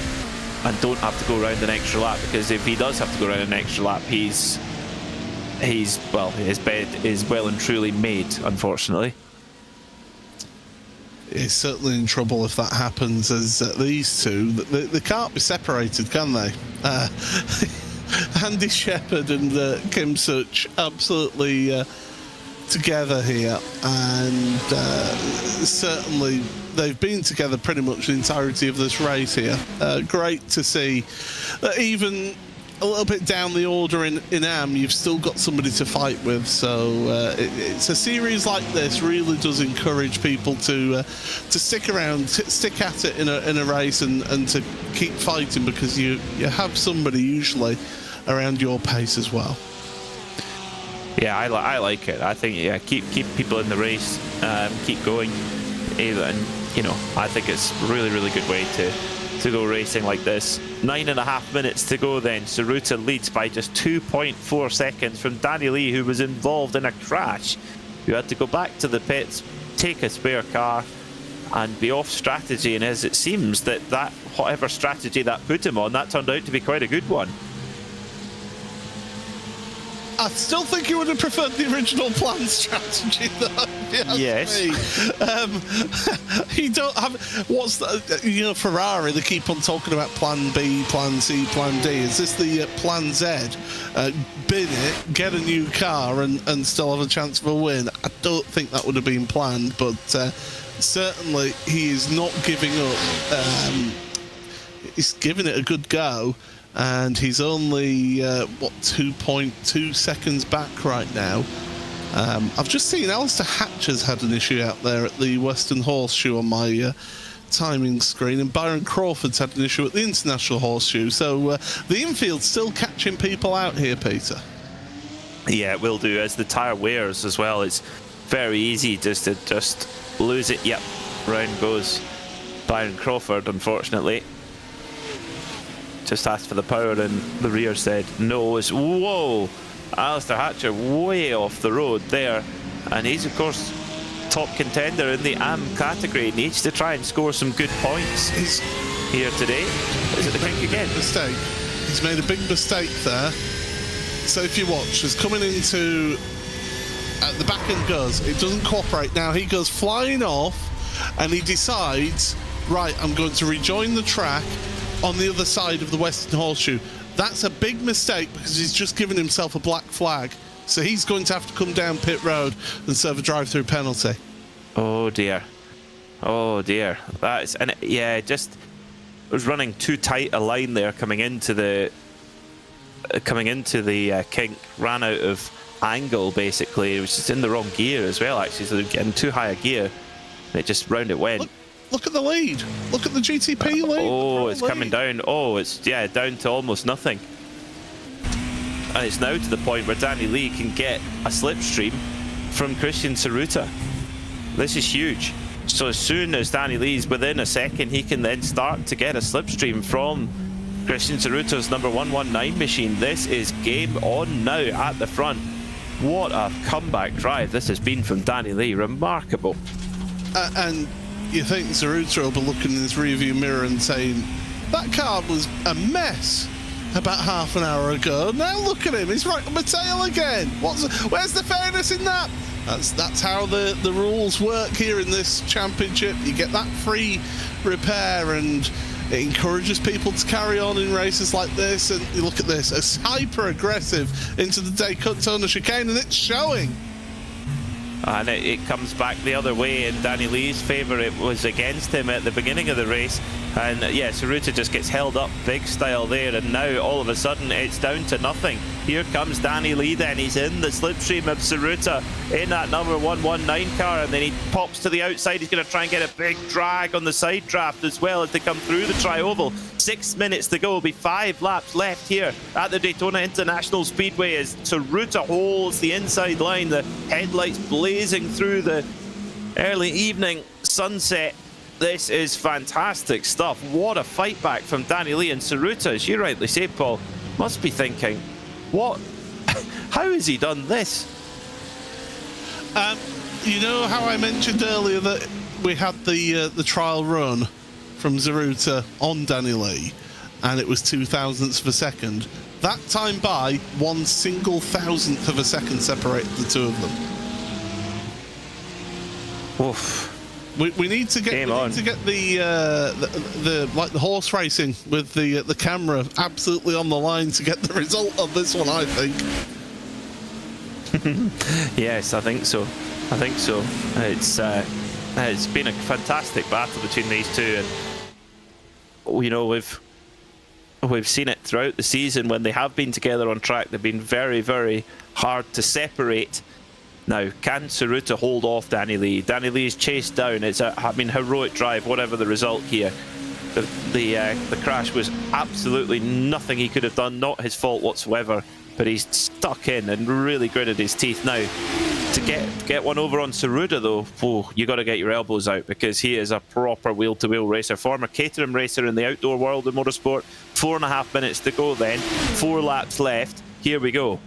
and don't have to go around an extra lap, because if he does have to go around an extra lap, he's well, his bed is well and truly made, unfortunately. He's certainly in trouble if that happens, as these two, they can't be separated, can they? Andy Shepherd and Kim Such absolutely together here, and certainly they've been together pretty much the entirety of this race here. Great to see that even a little bit down the order in AM, you've still got somebody to fight with. So it's a series like this really does encourage people to stick around, stick at it in a race, and to keep fighting, because you have somebody usually around your pace as well. Yeah, I like it. I think, yeah, keep people in the race, keep going, and you know, I think it's a really good way to go racing like this. 9.5 minutes to go then. Tsuruta leads by just 2.4 seconds from Danny Lee, who was involved in a crash, who had to go back to the pits, take a spare car and be off strategy. And as it seems that whatever strategy that put him on, that turned out to be quite a good one. I still think you would have preferred the original plan strategy, though. Yes. You don't have... What's the... You know, Ferrari, they keep on talking about plan B, plan C, plan D. Is this the plan Z? Bin it, get a new car, and still have a chance of a win. I don't think that would have been planned, but certainly he is not giving up. He's giving it a good go. And he's only, 2.2 seconds back right now. I've just seen Alistair Hatcher's had an issue out there at the Western Horseshoe on my timing screen, and Byron Crawford's had an issue at the International Horseshoe. So the infield's still catching people out here, Peter. Yeah, it will do. As the tyre wears as well, it's very easy just to lose it. Yep, round goes Byron Crawford, unfortunately. Just asked for the power, and the rear said no. Whoa, Alistair Hatcher way off the road there, and he's of course top contender in the AM category. Needs to try and score some good points here today. Is it the kink again? Mistake. He's made a big mistake there. So if you watch, he's coming into the back end goes. It doesn't cooperate. Now he goes flying off, and he decides, right, I'm going to rejoin the track on the other side of the Western Horseshoe. That's a big mistake, because he's just given himself a black flag. So he's going to have to come down pit road and serve a drive-through penalty. Oh dear. Oh dear. That's, and yeah, just was running too tight a line there coming into the kink. Ran out of angle basically. It was just in the wrong gear as well, actually. So they're getting too high a gear, and it just round it went. Look at the lead. Look at the GTP lead. Oh, it's coming down. Oh, it's down to almost nothing. And it's now to the point where Danny Lee can get a slipstream from Christian Tsuruta. This is huge. So as soon as Danny Lee's within a second, he can then start to get a slipstream from Christian Tsuruta's number 119 machine. This is game on now at the front. What a comeback drive this has been from Danny Lee. Remarkable. And you think Tsuruta will be looking in his rearview mirror and saying, that car was a mess about half an hour ago. Now look at him, he's right on my tail again. Where's the fairness in that? That's how the rules work here in this championship. You get that free repair, and it encourages people to carry on in races like this. And you look at this, it's hyper aggressive into the Daytona chicane, and it's showing. And it comes back the other way in Danny Lee's favour. It was against him at the beginning of the race. And yeah, Tsuruta just gets held up big style there, and now all of a sudden it's down to nothing. Here comes Danny Lee then, he's in the slipstream of Tsuruta in that number 119 car, and then he pops to the outside. He's going to try and get a big drag on the side draft as well as they come through the tri-oval. 6 minutes to go, will be 5 laps left here at the Daytona International Speedway as Tsuruta holds the inside line, the headlights blazing through the early evening sunset. This is fantastic stuff. What a fight back from Danny Lee, and Tsuruta, as you rightly say, Paul, must be thinking, what? How has he done this? You know how I mentioned earlier that we had the trial run from Tsuruta on Danny Lee, and it was 0.02 of a second. That time by 1/1000th of a second separated the two of them. Oof. We need to get the like the horse racing with the camera absolutely on the line to get the result of this one, I think. Yes, I think so. It's been a fantastic battle between these two, and you know we've seen it throughout the season when they have been together on track. They've been very, very hard to separate. Now, can Tsuruta hold off Danny Lee? Danny Lee is chased down. It's a, heroic drive, whatever the result here. The crash was absolutely nothing he could have done, not his fault whatsoever. But he's stuck in and really gritted his teeth. Now, to get one over on Tsuruta, though, you got to get your elbows out, because he is a proper wheel-to-wheel racer. Former Caterham racer in the outdoor world of motorsport. 4.5 minutes to go then. 4 laps left. Here we go.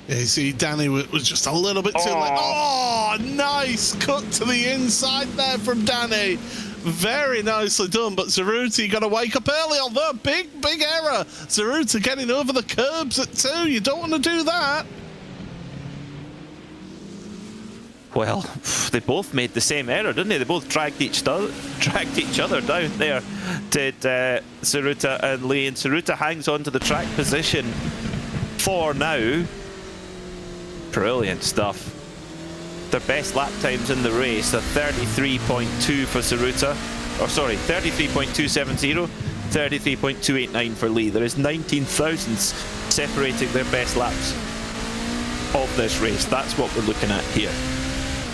Yeah, you see, Danny was just a little bit too late. Oh, nice cut to the inside there from Danny. Very nicely done, but Tsuruta, you got to wake up early on the big error. Tsuruta getting over the curbs at 2. You don't want to do that. Well, they both made the same error, didn't they? They both dragged each other down there, did Tsuruta and Lee. And Tsuruta hangs on to the track position for now. Brilliant stuff. Their best lap times in the race are 33.2 for Tsuruta, or sorry, 33.270, 33.289 for Lee. There is 19 thousandths separating their best laps of this race. That's what we're looking at here.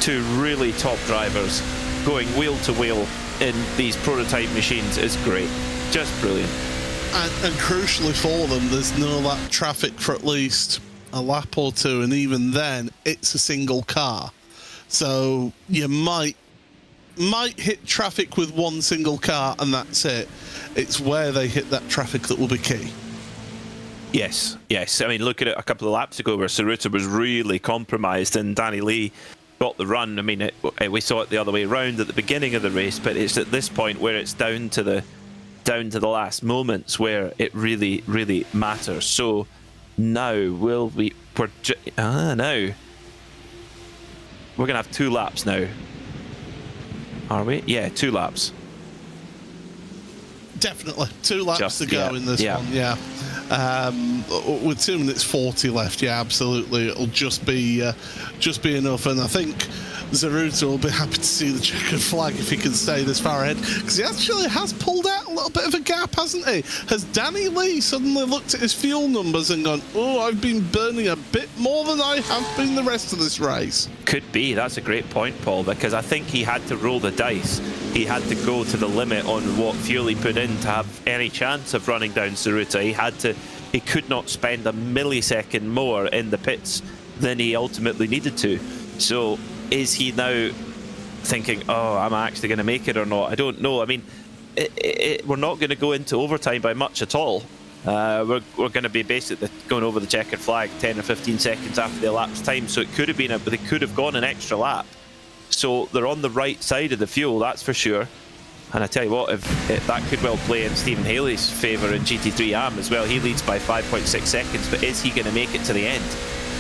Two really top drivers going wheel to wheel in these prototype machines is great. Just brilliant. And crucially for them, there's no lap traffic for at least a lap or two, and even then it's a single car, so you might hit traffic with one single car and that's it. It's where they hit that traffic that will be key. Yes. I mean, look at it a couple of laps ago where Tsuruta was really compromised and Danny Lee got the run. I mean, we saw it the other way around at the beginning of the race, but it's at this point where it's down to the last moments where it really, really matters. So now we're gonna have 2 laps now. Are we? Yeah, 2 laps. Definitely 2 laps to go in this one. Yeah. With 2 minutes 40 left, yeah, absolutely. It'll just be enough, and I think Tsuruta will be happy to see the checkered flag if he can stay this far ahead, because he actually has pulled out a little bit of a gap, hasn't he? Has Danny Lee suddenly looked at his fuel numbers and gone, oh, I've been burning a bit more than I have been the rest of this race? Could be. That's a great point, Paul, because I think he had to roll the dice. He had to go to the limit on what fuel he put in to have any chance of running down Tsuruta. He could not spend a millisecond more in the pits than he ultimately needed to. So is he now thinking, oh, am I actually going to make it or not? I don't know. I mean, we're not going to go into overtime by much at all. We're going to be basically going over the checkered flag 10 or 15 seconds after the elapsed time. So it could have been they could have gone an extra lap. So they're on the right side of the fuel, that's for sure. And I tell you what, that could well play in Stephen Haley's favour in GT3 AM as well. He leads by 5.6 seconds, but is he going to make it to the end?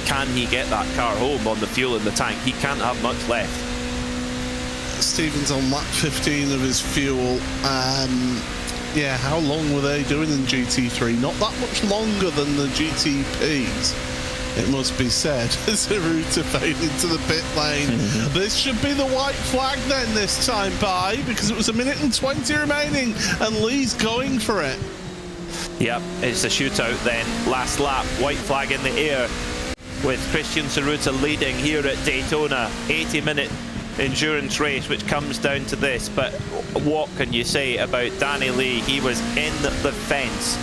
Can he get that car home on the fuel in the tank? He can't have much left. Stephen's on lap 15 of his fuel. Yeah, how long were they doing in GT3? Not that much longer than the GTPs. it must be said, Tsuruta faded to the pit lane. This should be the white flag then this time, because it was 1:20 remaining, and Lee's going for it. Yep, it's a shootout then. Last lap, white flag in the air, with Christian Tsuruta leading here at Daytona. 80-minute endurance race, which comes down to this. But what can you say about Danny Lee? He was in the fence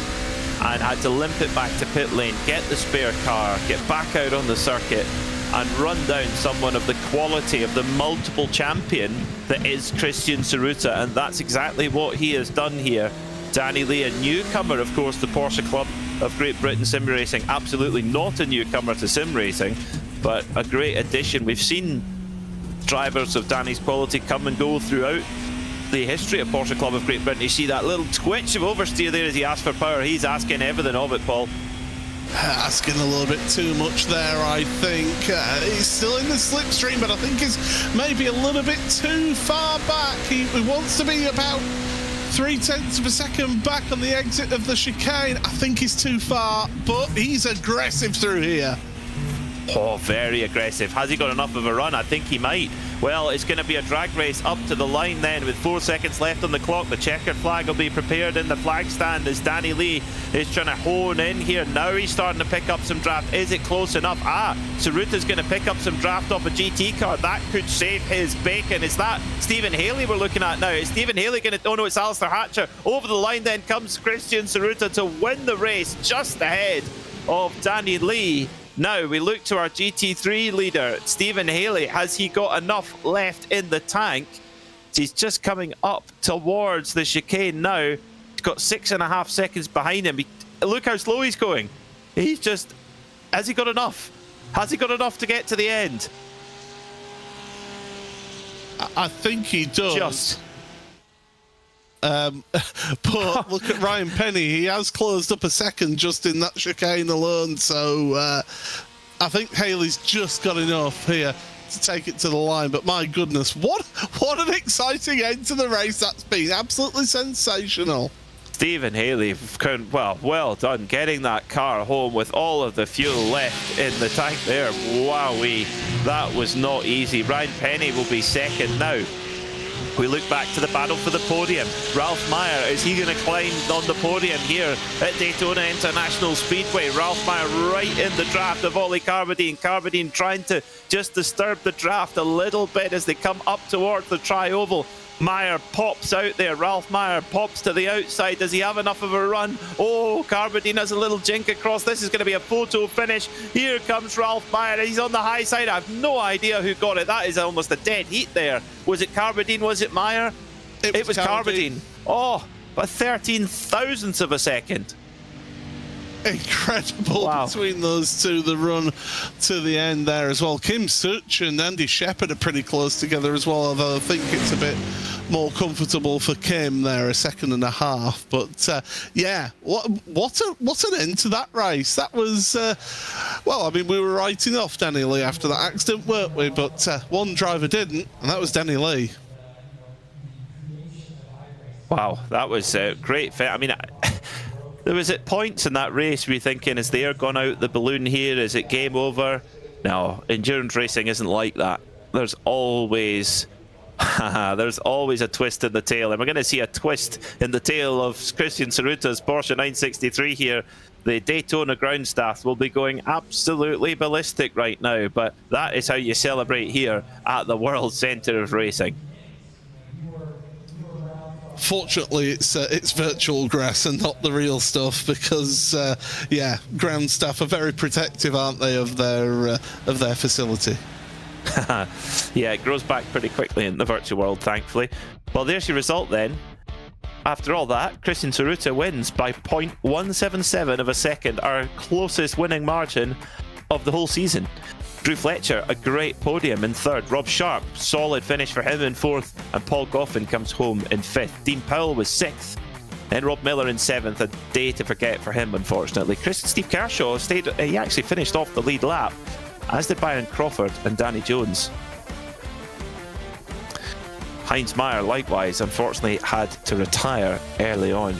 and had to limp it back to pit lane, get the spare car, get back out on the circuit, and run down someone of the quality of the multiple champion that is Christian Tsuruta. And that's exactly what he has done here. Danny Lee, a newcomer, of course, the Porsche Club of Great Britain Sim Racing. Absolutely not a newcomer to sim racing, but a great addition. We've seen drivers of Danny's quality come and go throughout the history of Porsche Club of Great Britain. You see that little twitch of oversteer there as he asks for power. He's asking everything of it, Paul. Asking a little bit too much there, I think. He's still in the slipstream, but I think he's maybe a little bit too far back. He wants to be about 0.3 of a second back on the exit of the chicane. I think he's too far, but he's aggressive through here. Oh, very aggressive. Has he got enough of a run? I think he might. Well, it's going to be a drag race up to the line then with 4 seconds left on the clock. The checkered flag will be prepared in the flag stand as Danny Lee is trying to hone in here. Now he's starting to pick up some draft. Is it close enough? Tsuruta's going to pick up some draft off a GT car. That could save his bacon. Is that Stephen Haley we're looking at now? Is Stephen Haley going to... Oh no, it's Alistair Hatcher. Over the line then comes Christian Tsuruta to win the race just ahead of Danny Lee. Now we look to our GT3 leader, Stephen Haley. Has he got enough left in the tank? He's just coming up towards the chicane now. He's got 6.5 seconds behind him. Look how slow he's going. He's just... Has he got enough? Has he got enough to get to the end? I think he does. Just... but look at Ryan Penny. He has closed up a second just in that chicane alone. So I think Haley's just got enough here to take it to the line. But my goodness, what an exciting end to the race that's been. Absolutely sensational. Stephen Haley, well done getting that car home with all of the fuel left in the tank there. Wowee, that was not easy. Ryan Penny will be second now. We look back to the battle for the podium. Ralph Meyer, is he going to climb on the podium here at Daytona International Speedway? Ralph Meyer right in the draft of Ollie Carbadine. Carbadine trying to just disturb the draft a little bit as they come up towards the tri-oval. Meyer pops out there. Ralph Meyer pops to the outside. Does he have enough of a run? Oh, Carbadine has a little jink across. This is going to be a photo finish. Here comes Ralph Meyer. He's on the high side. I have no idea who got it. That is almost a dead heat there. Was it Carbadine? Was it Meyer? It was Carbadine. Oh, but 13 thousandths of a second. Incredible. Wow. Between those two, the run to the end there as well. Kim Such and Andy Shepherd are pretty close together as well, although I think it's a bit more comfortable for Kim there, 1.5 seconds. But yeah, what an end to that race. That was, well, I mean, we were writing off Danny Lee after that accident, weren't we? But one driver didn't, and that was Danny Lee. Wow, that was great. I mean, there was at points in that race we were thinking, is the air gone out the balloon here? Is it game over? No, endurance racing isn't like that. There's always a twist in the tail, and we're going to see a twist in the tail of Christian Tsuruta's Porsche 963 here. The Daytona ground staff will be going absolutely ballistic right now, but that is how you celebrate here at the World Centre of Racing. Fortunately, it's virtual grass and not the real stuff, because yeah, ground staff are very protective, aren't they, of their facility. Yeah, it grows back pretty quickly in the virtual world, thankfully. Well, there's your result then. After all that, Christian Tsuruta wins by 0.177 of a second, our closest winning margin of the whole season. Drew Fletcher, a great podium in third. Rob Sharp, solid finish for him in fourth. And Paul Goffin comes home in fifth. Dean Powell was sixth. And Rob Miller in seventh. A day to forget for him, unfortunately. Steve Kershaw he actually finished off the lead lap, as did Byron Crawford and Danny Jones. Heinz Meyer, likewise, unfortunately had to retire early on.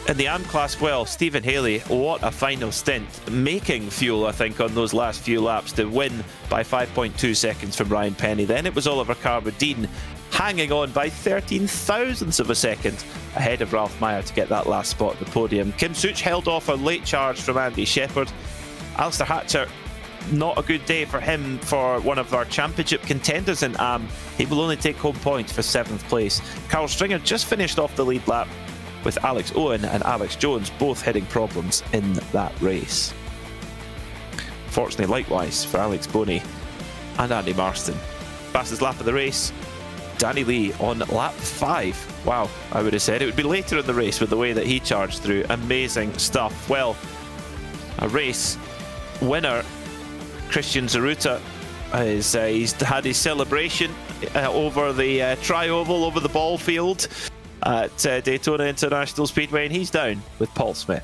In the AM class, well, Stephen Haley, what a final stint. Making fuel, I think, on those last few laps to win by 5.2 seconds from Ryan Penny. Then it was Oliver Carr-Dean hanging on by 13 thousandths of a second ahead of Ralph Meyer to get that last spot at the podium. Kim Such held off a late charge from Andy Shepherd. Alistair Hatcher, not a good day for him for one of our championship contenders in AM. He will only take home points for 7th place. Carl Stringer just finished off the lead lap, with Alex Owen and Alex Jones both hitting problems in that race. Fortunately, likewise for Alex Boney and Andy Marston. Fastest lap of the race, Danny Lee on lap 5. Wow, I would have said it would be later in the race with the way that he charged through. Amazing stuff. Well, a race winner, Christian Zaruta, he's had his celebration over the tri-oval, over the ball field at Daytona International Speedway, and he's down with Paul Smith.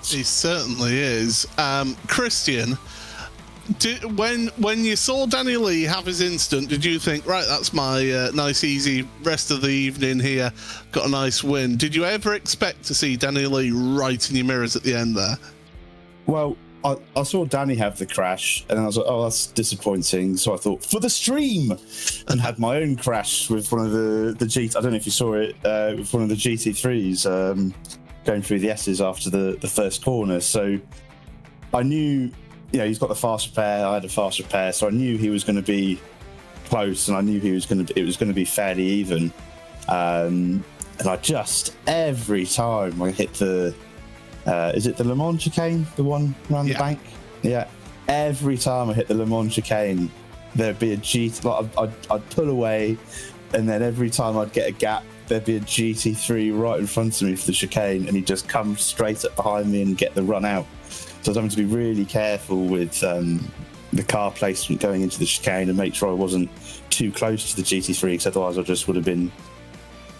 He certainly is. Christian, when you saw Danny Lee have his instant, did you think, right, that's my nice easy rest of the evening here, got a nice win? Did you ever expect to see Danny Lee right in your mirrors at the end there? Well, I saw Danny have the crash, and I was like, oh, that's disappointing. So I thought, for the stream! And had my own crash with one of the GT... I don't know if you saw it, with one of the GT3s going through the S's after the first corner. So I knew, he's got the fast repair, I had a fast repair, so I knew he was going to be close, and I knew it was going to be fairly even. And I just, every time I hit the... is it the Le Mans chicane, the one around the bank? Yeah. Every time I hit the Le Mans chicane, there'd be a I'd pull away, and then every time I'd get a gap, there'd be a GT3 right in front of me for the chicane, and he'd just come straight up behind me and get the run out. So I was having to be really careful with the car placement going into the chicane and make sure I wasn't too close to the GT3, because otherwise I just would have been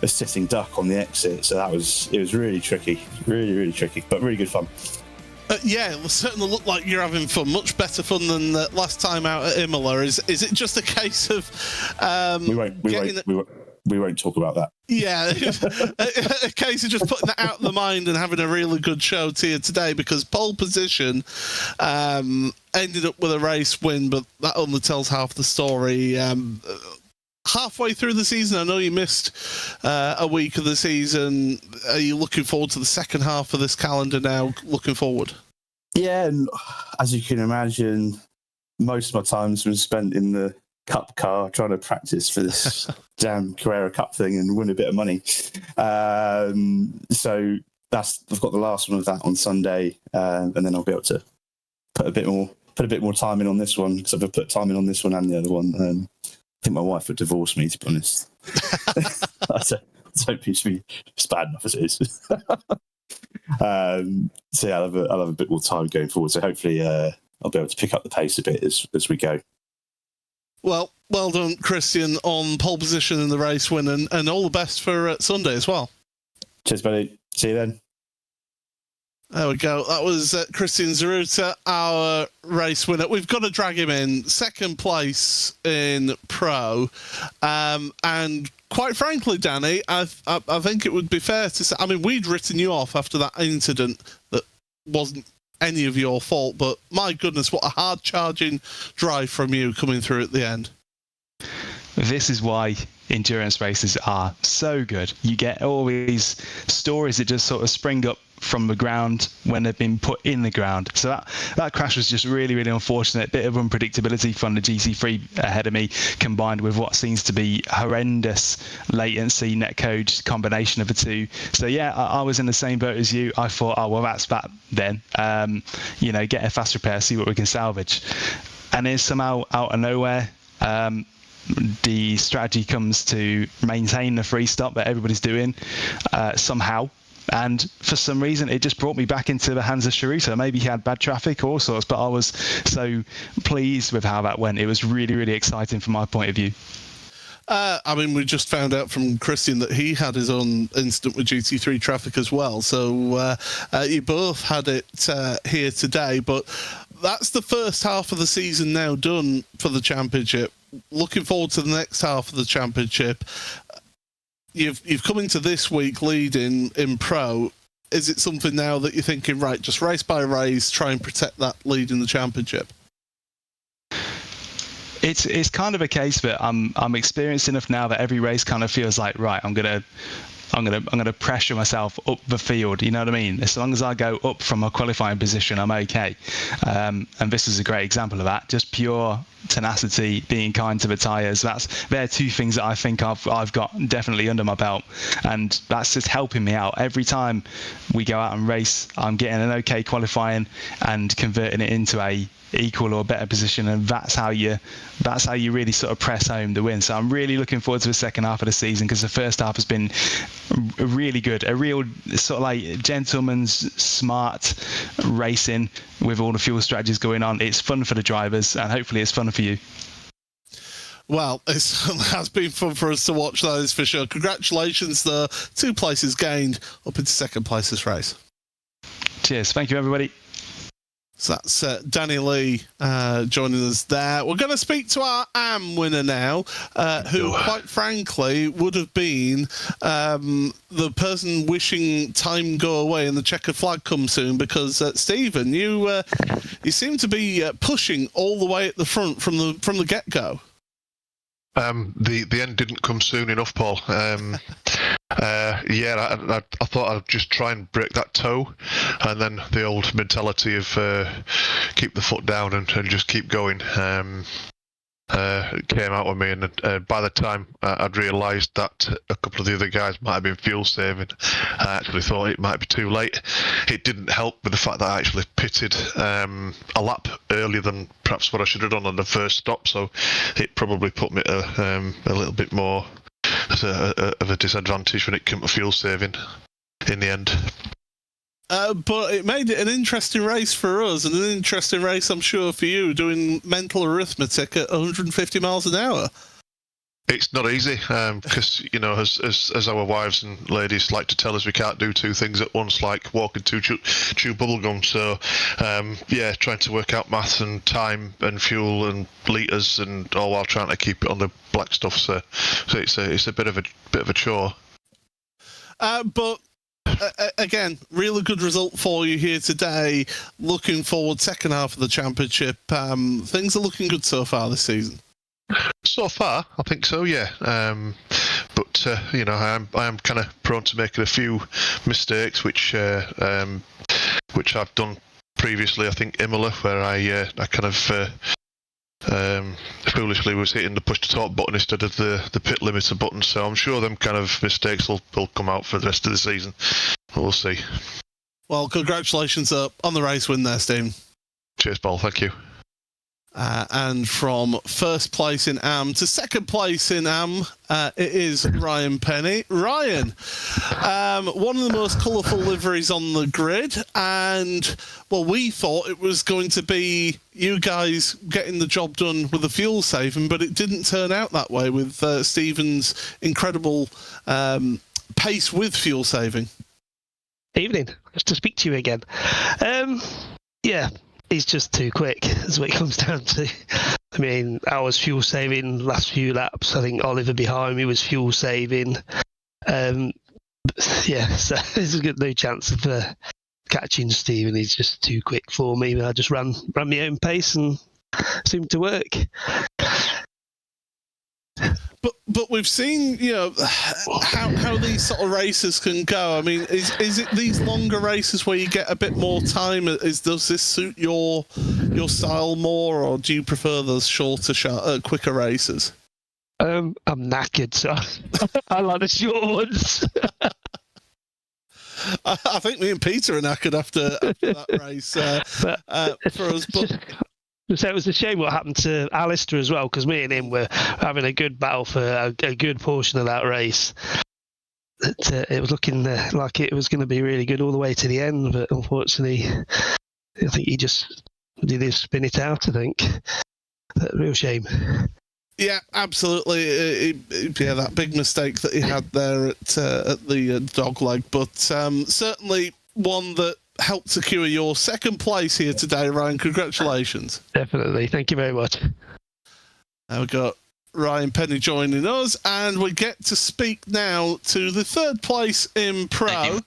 a sitting duck on the exit. So it was really tricky, really tricky, but really good fun. Yeah, it certainly looked like you're having fun, much better fun than last time out at Imola. Is it just a case of we won't talk about that. Yeah, a case of just putting that out of the mind and having a really good show to you today, because pole position ended up with a race win, but that only tells half the story. Halfway through the season, I know you missed a week of the season. Are you looking forward to the second half of this calendar now, looking forward? Yeah, and as you can imagine, most of my time's been spent in the Cup car trying to practice for this damn Carrera Cup thing and win a bit of money. So I've got the last one of that on Sunday, and then I'll be able to put a bit more time in on this one, because I've put time in on this one and the other one. I think my wife would divorce me, to be honest. I don't piece me. It's bad enough as it is. So yeah, I'll have a bit more time going forward. So hopefully I'll be able to pick up the pace a bit as we go. Well done, Christian, on pole position in the race win, and all the best for Sunday as well. Cheers, buddy. See you then. There we go. That was Christian Zaruta, our race winner. We've got to drag him in. Second place in Pro. And quite frankly, Danny, I think it would be fair to say, I mean, we'd written you off after that incident that wasn't any of your fault, but my goodness, what a hard-charging drive from you coming through at the end. This is why endurance races are so good. You get all these stories that just sort of spring up from the ground when they've been put in the ground. So that crash was just really unfortunate. Bit of unpredictability from the GT3 ahead of me, combined with what seems to be horrendous latency netcode combination of the two. So yeah, I was in the same boat as you. I thought, oh well, that's that then. Get a fast repair, see what we can salvage. And then somehow out of nowhere, the strategy comes to maintain the free stop that everybody's doing somehow. And for some reason, it just brought me back into the hands of Sharuta. Maybe he had bad traffic or all sorts, but I was so pleased with how that went. It was really exciting from my point of view. I mean, we just found out from Christian that he had his own incident with GT3 traffic as well. So you both had it here today, but that's the first half of the season now done for the championship. Looking forward to the next half of the championship. You've come into this week leading in Pro. is it something now that you're thinking, right, just race by race, try and protect that lead in the championship? It's kind of a case that I'm experienced enough now that every race kind of feels like, right, I'm gonna pressure myself up the field. You know what I mean? As long as I go up from a qualifying position, I'm okay. And this is a great example of that. Just pure tenacity, being kind to the tyres. They're two things that I think I've got definitely under my belt, and that's just helping me out every time we go out and race. I'm getting an okay qualifying and converting it into a equal or better position, and that's how you really sort of press home the win. So I'm really looking forward to the second half of the season, because the first half has been really good, a real sort of like gentleman's smart racing with all the fuel strategies going on. It's fun for the drivers, and hopefully it's fun for you. Well, it has been fun for us to watch, that is for sure. Congratulations, though. 2 places gained up into second place this race. Cheers. Thank you, everybody. So that's Danny Lee joining us there. We're going to speak to our AM winner now, who, quite frankly, would have been the person wishing time go away and the checkered flag come soon, because, Stephen, you seem to be pushing all the way at the front from the get-go. The end didn't come soon enough, Paul. I thought I'd just try and break that toe, and then the old mentality of keep the foot down and just keep going came out of me, and by the time I'd realised that a couple of the other guys might have been fuel saving, I actually thought it might be too late. It didn't help with the fact that I actually pitted a lap earlier than perhaps what I should have done on the first stop, so it probably put me at a little bit more of a disadvantage when it came to fuel saving in the end. But it made it an interesting race for us, and an interesting race, I'm sure, for you, doing mental arithmetic at 150 miles an hour. It's not easy, because, you know, as our wives and ladies like to tell us, we can't do 2 things at once, like walk and chew bubble gum. So, trying to work out maths and time and fuel and litres, and all while trying to keep it on the black stuff. So it's a bit of a chore. But again, really good result for you here today. Looking forward, second half of the championship. Things are looking good so far this season. So far, I think so, yeah. But you know, I am kind of prone to making a few mistakes, which I've done previously. I think Imola, where I kind of foolishly was hitting the push to talk button instead of the pit limiter button. So I'm sure them kind of mistakes will come out for the rest of the season. We'll see. Well, congratulations on the race win there, Steve. Cheers, Paul. Thank you. And from first place in AM to second place in AM, it is Ryan Penny. Ryan, one of the most colourful liveries on the grid, and, well, we thought it was going to be you guys getting the job done with the fuel saving, but it didn't turn out that way with Stephen's incredible pace with fuel saving. Evening. Nice to speak to you again. He's just too quick, is what it comes down to. I mean, I was fuel saving last few laps. I think Oliver behind me was fuel saving. So there's no chance of catching Stephen. He's just too quick for me. I just ran my own pace and seemed to work. But we've seen, you know, how these sort of races can go. I mean, is it these longer races where you get a bit more time? Does this suit your style more, or do you prefer those shorter, quicker races? I'm knackered, so I like the short ones. I think me and Peter are knackered after that race for us, but. So it was a shame what happened to Alistair as well, because me and him were having a good battle for a good portion of that race. It was looking like it was going to be really good all the way to the end, but unfortunately, I think he just did spin it out, I think. Real shame. Yeah, absolutely. That big mistake that he had there at the dog leg, but certainly one that helped secure your second place here today, Ryan. Congratulations. Definitely. Thank you very much. Now we've got Ryan Penny joining us, and we get to speak now to the third place in Pro.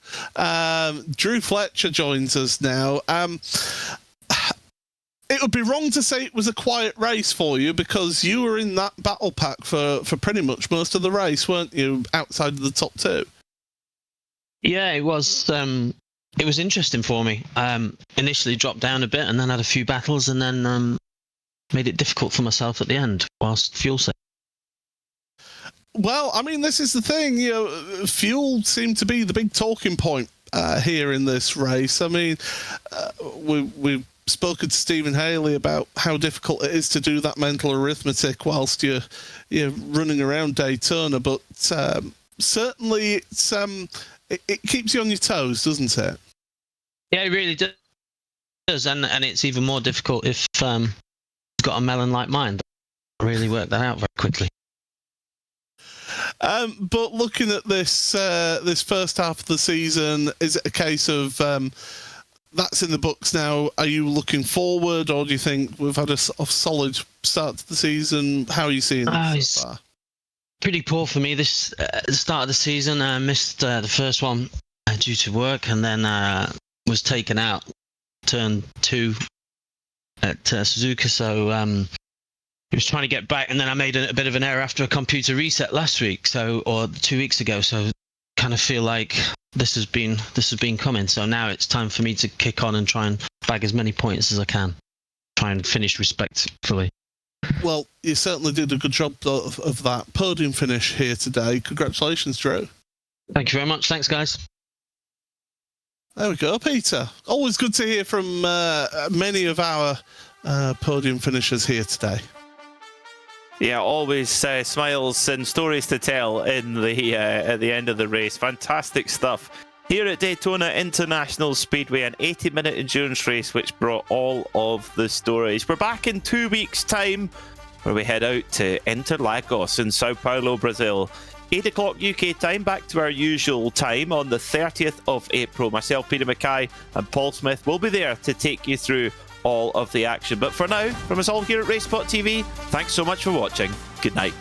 Drew Fletcher joins us now. It would be wrong to say it was a quiet race for you, because you were in that battle pack for pretty much most of the race, weren't you, outside of the top two? Yeah, it was interesting for me. Initially dropped down a bit and then had a few battles, and then made it difficult for myself at the end whilst fuel saving. Well, I mean, this is the thing, fuel seemed to be the big talking point here in this race. I mean, we've spoken to Stephen Haley about how difficult it is to do that mental arithmetic whilst you're running around Daytona, but certainly it keeps you on your toes, doesn't it? Yeah, it really does, and it's even more difficult if you've got a melon like mine. Really work that out very quickly. But looking at this first half of the season, is it a case of that's in the books now? Are you looking forward, or do you think we've had a solid start to the season? How are you seeing it so far? Pretty poor for me this start of the season. I missed the first one due to work, and then was taken out turn 2 at Suzuka. So he was trying to get back, and then I made a bit of an error after a computer reset last week, or 2 weeks ago. So kind of feel like this has been coming. So now it's time for me to kick on and try and bag as many points as I can. Try and finish respectfully. Well, you certainly did a good job of that podium finish here today. Congratulations, Drew. Thank you very much. Thanks, guys. There we go, Peter. Always good to hear from many of our podium finishers here today. Yeah, always smiles and stories to tell in the at the end of the race. Fantastic stuff. Here at Daytona International Speedway, an 80-minute endurance race which brought all of the stories. We're back in 2 weeks' time, where we head out to Interlagos in Sao Paulo, Brazil. 8 o'clock UK time, back to our usual time on the 30th of April. Myself, Peter Mackay, and Paul Smith will be there to take you through all of the action. But for now, from us all here at RaceSpotTV, thanks so much for watching. Good night.